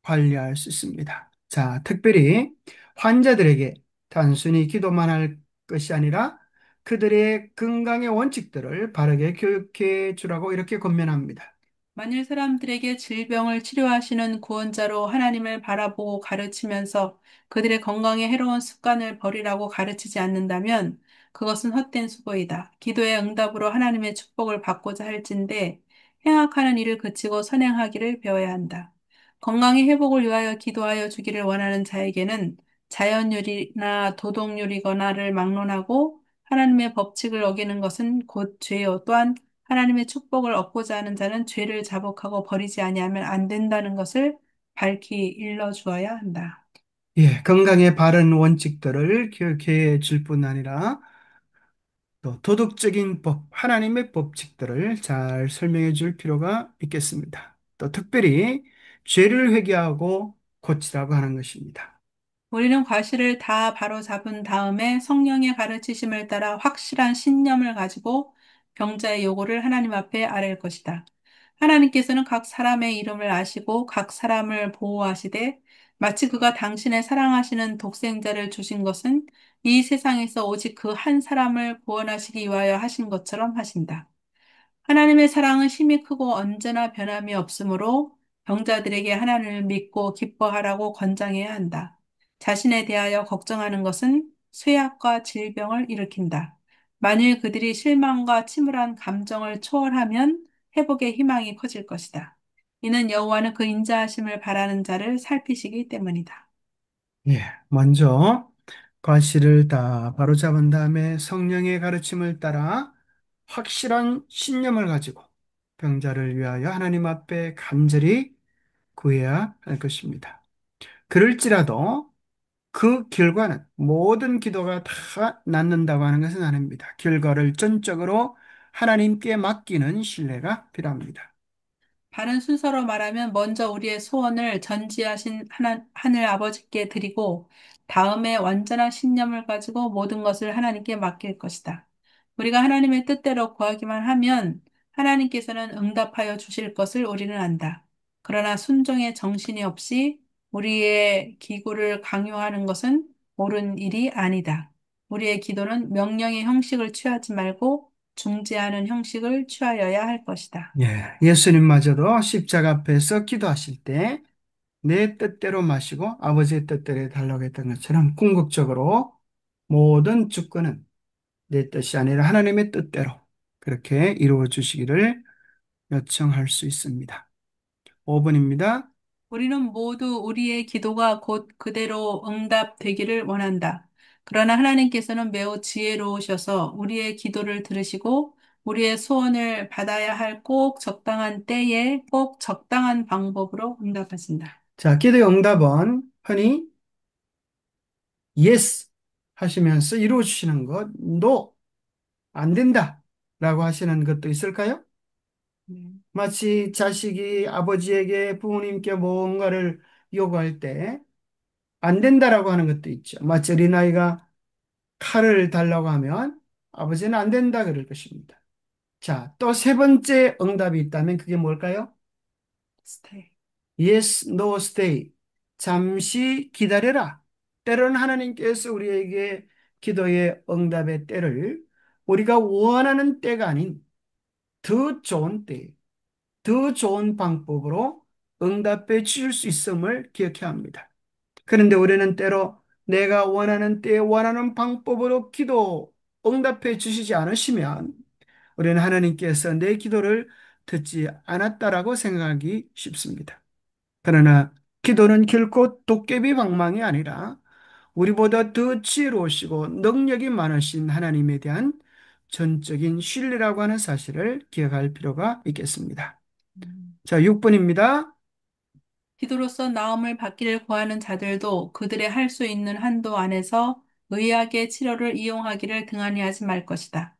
Speaker 1: 관리할 수 있습니다. 자, 특별히 환자들에게 단순히 기도만 할 것이 아니라 그들의 건강의 원칙들을 바르게 교육해 주라고 이렇게 권면합니다.
Speaker 3: 만일 사람들에게 질병을 치료하시는 구원자로 하나님을 바라보고 가르치면서 그들의 건강에 해로운 습관을 버리라고 가르치지 않는다면 그것은 헛된 수고이다. 기도의 응답으로 하나님의 축복을 받고자 할진대 행악하는 일을 그치고 선행하기를 배워야 한다. 건강의 회복을 위하여 기도하여 주기를 원하는 자에게는 자연유리나 도덕유리거나를 막론하고 하나님의 법칙을 어기는 것은 곧 죄요. 또한 하나님의 축복을 얻고자 하는 자는 죄를 자복하고 버리지 아니하면 안 된다는 것을 밝히 일러 주어야 한다.
Speaker 1: 예, 건강의 바른 원칙들을 기억해 줄 뿐 아니라 또 도덕적인 법, 하나님의 법칙들을 잘 설명해 줄 필요가 있겠습니다. 또 특별히 죄를 회개하고 고치라고 하는 것입니다.
Speaker 3: 우리는 과실을 다 바로잡은 다음에 성령의 가르치심을 따라 확실한 신념을 가지고 병자의 요구를 하나님 앞에 아뢰을 것이다. 하나님께서는 각 사람의 이름을 아시고 각 사람을 보호하시되 마치 그가 당신의 사랑하시는 독생자를 주신 것은 이 세상에서 오직 그 한 사람을 구원하시기 위하여 하신 것처럼 하신다. 하나님의 사랑은 심히 크고 언제나 변함이 없으므로 병자들에게 하나님을 믿고 기뻐하라고 권장해야 한다. 자신에 대하여 걱정하는 것은 쇠약과 질병을 일으킨다. 만일 그들이 실망과 침울한 감정을 초월하면 회복의 희망이 커질 것이다. 이는 여호와는 그 인자하심을 바라는 자를 살피시기 때문이다.
Speaker 1: 예, 먼저 과실을 다 바로잡은 다음에 성령의 가르침을 따라 확실한 신념을 가지고 병자를 위하여 하나님 앞에 간절히 구해야 할 것입니다. 그럴지라도 그 결과는 모든 기도가 다 낫는다고 하는 것은 아닙니다. 결과를 전적으로 하나님께 맡기는 신뢰가 필요합니다.
Speaker 3: 바른 순서로 말하면 먼저 우리의 소원을 전지하신 하늘 아버지께 드리고 다음에 완전한 신념을 가지고 모든 것을 하나님께 맡길 것이다. 우리가 하나님의 뜻대로 구하기만 하면 하나님께서는 응답하여 주실 것을 우리는 안다. 그러나 순종의 정신이 없이 우리의 기구를 강요하는 것은 옳은 일이 아니다. 우리의 기도는 명령의 형식을 취하지 말고 중재하는 형식을 취하여야 할 것이다.
Speaker 1: 예, 예수님마저도 십자가 앞에서 기도하실 때 내 뜻대로 마시고 아버지의 뜻대로 해달라고 했던 것처럼 궁극적으로 모든 주권은 내 뜻이 아니라 하나님의 뜻대로 그렇게 이루어 주시기를 요청할 수 있습니다. 5분입니다.
Speaker 3: 우리는 모두 우리의 기도가 곧 그대로 응답되기를 원한다. 그러나 하나님께서는 매우 지혜로우셔서 우리의 기도를 들으시고 우리의 소원을 받아야 할 꼭 적당한 때에 꼭 적당한 방법으로 응답하신다.
Speaker 1: 자, 기도의 응답은 흔히 yes 하시면서 이루어 주시는 것, no, 안 된다 라고 하시는 것도 있을까요?
Speaker 3: 네.
Speaker 1: 마치 자식이 아버지에게 부모님께 뭔가를 요구할 때 안 된다라고 하는 것도 있죠. 마치 어린아이가 칼을 달라고 하면 아버지는 안 된다 그럴 것입니다. 자, 또 세 번째 응답이 있다면 그게 뭘까요?
Speaker 3: 스테이.
Speaker 1: Yes, no, stay. 잠시 기다려라. 때로는 하나님께서 우리에게 기도의 응답의 때를 우리가 원하는 때가 아닌 더 좋은 때, 더 좋은 방법으로 응답해 주실 수 있음을 기억해야 합니다. 그런데 우리는 때로 내가 원하는 때에 원하는 방법으로 기도 응답해 주시지 않으시면 우리는 하나님께서 내 기도를 듣지 않았다라고 생각하기 쉽습니다. 그러나 기도는 결코 도깨비 방망이 아니라 우리보다 더 지혜로우시고 능력이 많으신 하나님에 대한 전적인 신뢰라고 하는 사실을 기억할 필요가 있겠습니다. 자, 6번입니다.
Speaker 3: 기도로서 나음을 받기를 구하는 자들도 그들의 할 수 있는 한도 안에서 의학의 치료를 이용하기를 등한히 하지 말 것이다.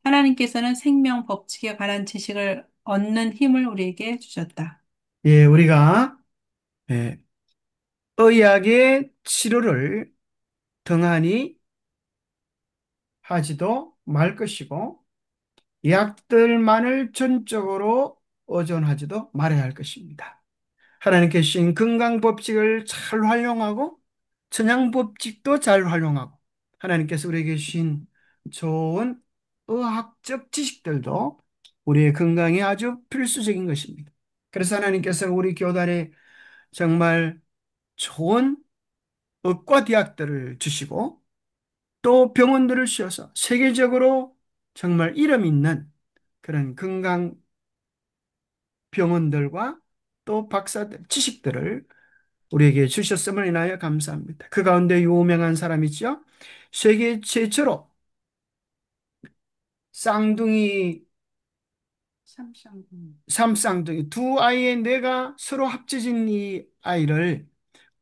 Speaker 3: 하나님께서는 생명 법칙에 관한 지식을 얻는 힘을 우리에게 주셨다.
Speaker 1: 예, 우리가 예, 의학의 치료를 등한히 하지도 말 것이고 약들만을 전적으로 의존하지도 말아야 할 것입니다. 하나님께 주신 건강법칙을 잘 활용하고 천양법칙도 잘 활용하고 하나님께서 우리에게 주신 좋은 의학적 지식들도 우리의 건강에 아주 필수적인 것입니다. 그래서 하나님께서 우리 교단에 정말 좋은 의과 대학들을 주시고 또 병원들을 씌워서 세계적으로 정말 이름 있는 그런 건강 병원들과 또 박사들, 지식들을 우리에게 주셨음을 인하여 감사합니다. 그 가운데 유명한 사람이죠. 세계 최초로 쌍둥이,
Speaker 3: 샴샹.
Speaker 1: 삼쌍둥이 두 아이의 뇌가 서로 합쳐진 이 아이를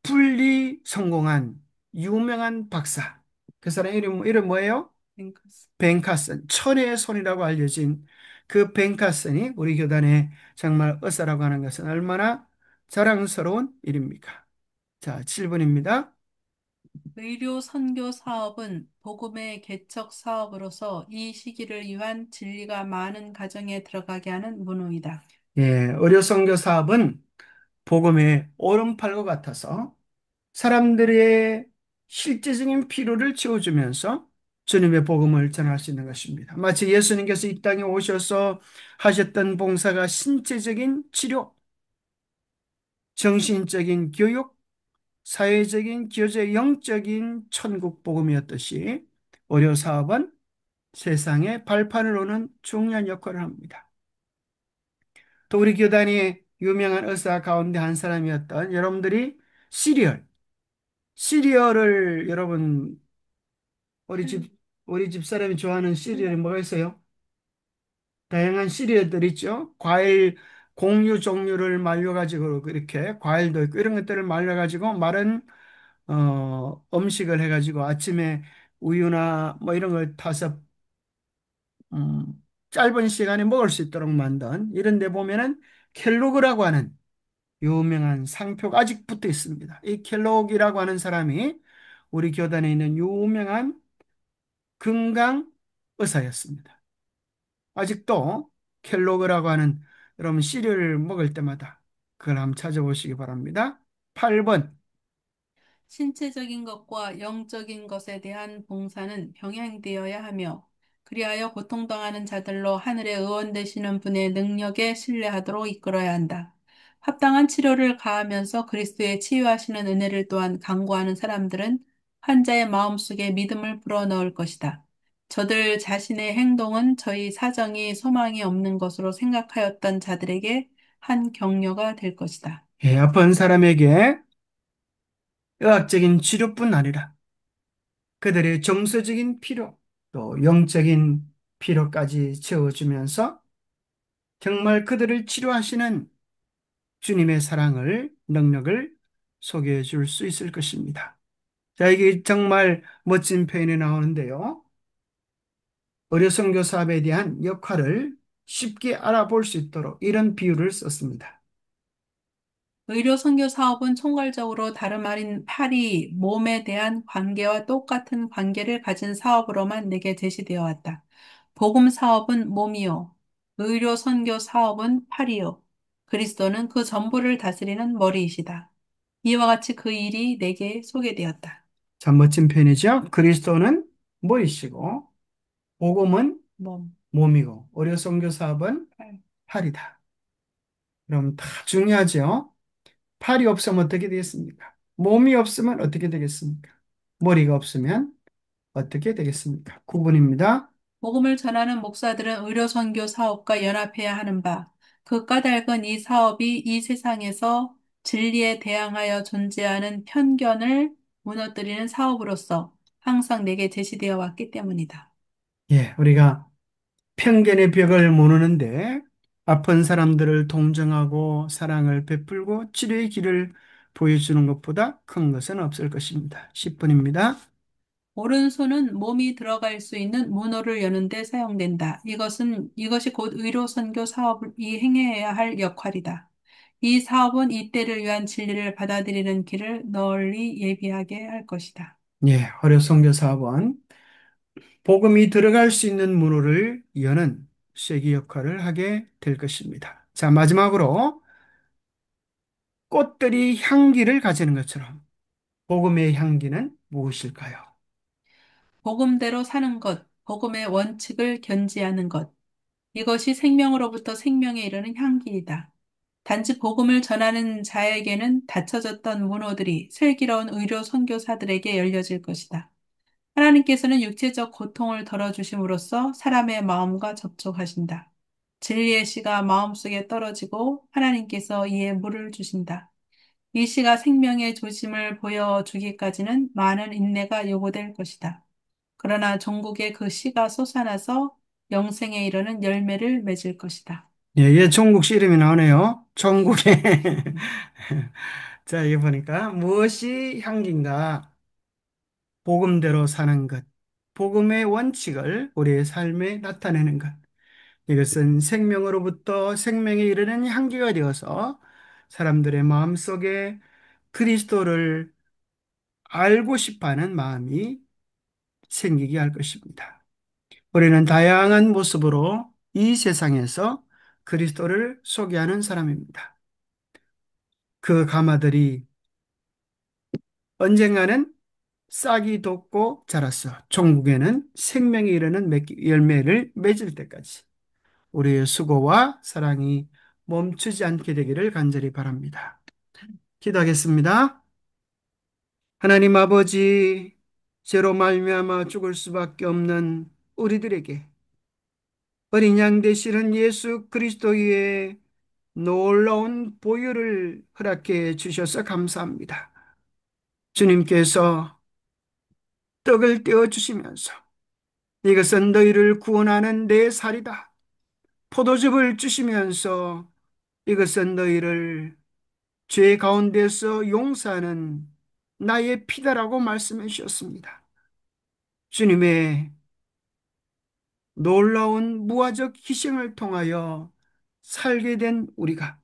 Speaker 1: 분리 성공한 유명한 박사. 그 사람 이름 뭐예요?
Speaker 3: 링크스.
Speaker 1: 벤카슨, 천의 손이라고 알려진 그 벤카슨이 우리 교단의 정말 의사라고 하는 것은 얼마나 자랑스러운 일입니까? 자, 7번입니다.
Speaker 3: 의료 선교 사업은 복음의 개척 사업으로서 이 시기를 위한 진리가 많은 가정에 들어가게 하는 문호이다.
Speaker 1: 예, 의료 선교 사업은 복음의 오른팔과 같아서 사람들의 실제적인 필요를 채워주면서 주님의 복음을 전할 수 있는 것입니다. 마치 예수님께서 이 땅에 오셔서 하셨던 봉사가 신체적인 치료, 정신적인 교육, 사회적인 교제, 영적인 천국 복음이었듯이 의료 사업은 세상의 발판을 놓는 중요한 역할을 합니다. 또 우리 교단이 유명한 의사 가운데 한 사람이었던 여러분들이 시리얼, 시리얼을 여러분 우리 집 우리 집 사람이 좋아하는 시리얼이 뭐가 있어요? 다양한 시리얼들 있죠. 과일 곡류 종류를 말려가지고 이렇게 과일도 있고 이런 것들을 말려가지고 마른 음식을 해가지고 아침에 우유나 뭐 이런 걸 타서 음, 짧은 시간에 먹을 수 있도록 만든 이런 데 보면은 켈로그라고 하는 유명한 상표가 아직 붙어 있습니다. 이 켈로그라고 하는 사람이 우리 교단에 있는 유명한 건강 의사였습니다. 아직도 켈로그라고 하는 여러분 시리얼을 먹을 때마다 그걸 한번 찾아보시기 바랍니다. 8번.
Speaker 3: 신체적인 것과 영적인 것에 대한 봉사는 병행되어야 하며, 그리하여 고통당하는 자들로 하늘의 의원 되시는 분의 능력에 신뢰하도록 이끌어야 한다. 합당한 치료를 가하면서 그리스도의 치유하시는 은혜를 또한 강구하는 사람들은 환자의 마음속에 믿음을 불어넣을 것이다. 저들 자신의 행동은 저희 사정이 소망이 없는 것으로 생각하였던 자들에게 한 격려가 될 것이다.
Speaker 1: 예, 아픈 사람에게 의학적인 치료뿐 아니라 그들의 정서적인 필요, 또 영적인 필요까지 채워주면서 정말 그들을 치료하시는 주님의 사랑을, 능력을 소개해 줄 수 있을 것입니다. 자, 이게 정말 멋진 표현이 나오는데요. 의료 선교 사업에 대한 역할을 쉽게 알아볼 수 있도록 이런 비유를 썼습니다.
Speaker 3: 의료 선교 사업은 총괄적으로 다름 아닌 팔이 몸에 대한 관계와 똑같은 관계를 가진 사업으로만 내게 제시되어 왔다. 복음 사업은 몸이요. 의료 선교 사업은 팔이요. 그리스도는 그 전부를 다스리는 머리이시다. 이와 같이 그 일이 내게 소개되었다.
Speaker 1: 참 멋진 표현이죠. 그리스도는 머리시고 복음은
Speaker 3: 몸,
Speaker 1: 몸이고 의료 선교 사업은
Speaker 3: 팔.
Speaker 1: 팔이다. 그럼 다 중요하죠. 팔이 없으면 어떻게 되겠습니까? 몸이 없으면 어떻게 되겠습니까? 머리가 없으면 어떻게 되겠습니까? 9분입니다.
Speaker 3: 복음을 전하는 목사들은 의료 선교 사업과 연합해야 하는 바, 그 까닭은 이 사업이 이 세상에서 진리에 대항하여 존재하는 편견을 무너뜨리는 사업으로서 항상 내게 제시되어 왔기 때문이다.
Speaker 1: 예, 우리가 편견의 벽을 무너는데 아픈 사람들을 동정하고 사랑을 베풀고 치료의 길을 보여주는 것보다 큰 것은 없을 것입니다. 10분입니다.
Speaker 3: 오른손은 몸이 들어갈 수 있는 문호를 여는 데 사용된다. 이것이 곧 의료 선교 사업이 행해야 할 역할이다. 이 사업은 이 때를 위한 진리를 받아들이는 길을 널리 예비하게 할 것이다.
Speaker 1: 예, 어려 선교 사업은 복음이 들어갈 수 있는 문호를 여는 쐐기 역할을 하게 될 것입니다. 자, 마지막으로 꽃들이 향기를 가지는 것처럼 복음의 향기는 무엇일까요?
Speaker 3: 복음대로 사는 것, 복음의 원칙을 견지하는 것. 이것이 생명으로부터 생명에 이르는 향기이다. 단지 복음을 전하는 자에게는 닫혀졌던 문호들이 슬기로운 의료 선교사들에게 열려질 것이다. 하나님께서는 육체적 고통을 덜어주심으로써 사람의 마음과 접촉하신다. 진리의 씨가 마음속에 떨어지고 하나님께서 이에 물을 주신다. 이 씨가 생명의 조짐을 보여주기까지는 많은 인내가 요구될 것이다. 그러나 종국에 그 씨가 솟아나서 영생에 이르는 열매를 맺을 것이다.
Speaker 1: 예, 예, 종국 씨 이름이 나오네요. 종국에. 자, 이게 보니까 무엇이 향기인가? 복음대로 사는 것. 복음의 원칙을 우리의 삶에 나타내는 것. 이것은 생명으로부터 생명에 이르는 향기가 되어서 사람들의 마음속에 그리스도를 알고 싶어 하는 마음이 생기게 할 것입니다. 우리는 다양한 모습으로 이 세상에서 그리스도를 소개하는 사람입니다. 그 가마들이 언젠가는 싹이 돋고 자랐어. 종국에는 생명이 이르는 열매를 맺을 때까지 우리의 수고와 사랑이 멈추지 않게 되기를 간절히 바랍니다. 기도하겠습니다. 하나님 아버지, 죄로 말미암아 죽을 수밖에 없는 우리들에게 어린 양 되시는 예수 그리스도의 놀라운 보혈을 허락해 주셔서 감사합니다. 주님께서 떡을 떼어 주시면서 이것은 너희를 구원하는 내 살이다. 포도즙을 주시면서 이것은 너희를 죄 가운데서 용서하는 나의 피다라고 말씀해 주셨습니다. 주님의 놀라운 무화적 희생을 통하여 살게 된 우리가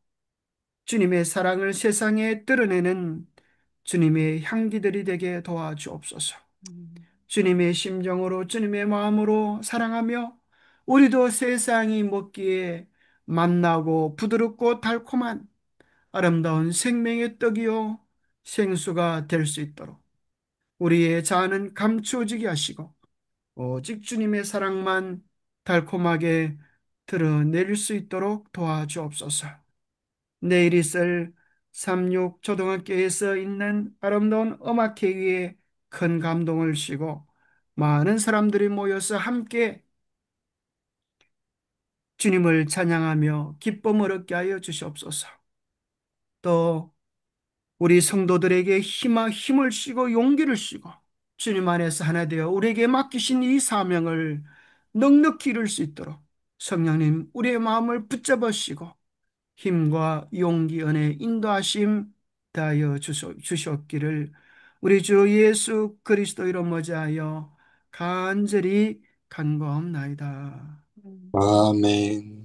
Speaker 1: 주님의 사랑을 세상에 드러내는 주님의 향기들이 되게 도와주옵소서. 주님의 심정으로 주님의 마음으로 사랑하며 우리도 세상이 먹기에 맛나고 부드럽고 달콤한 아름다운 생명의 떡이요 생수가 될 수 있도록 우리의 자아는 감추어지게 하시고 오직 주님의 사랑만 달콤하게 드러낼 수 있도록 도와주옵소서. 내일 있을 삼육 초등학교에서 있는 아름다운 음악회 에큰 감동을 주시고 많은 사람들이 모여서 함께 주님을 찬양하며 기쁨을 얻게 하여 주시옵소서. 또 우리 성도들에게 힘을 주시고 용기를 주시고 주님 안에서 하나 되어 우리에게 맡기신 이 사명을 넉넉히 이룰 수 있도록 성령님 우리의 마음을 붙잡으시고 힘과 용기 은혜 인도하심 다하여 주시옵기를 우리 주 예수 그리스도 이름 머지하여 간절히 간구하옵나이다.
Speaker 2: 아멘.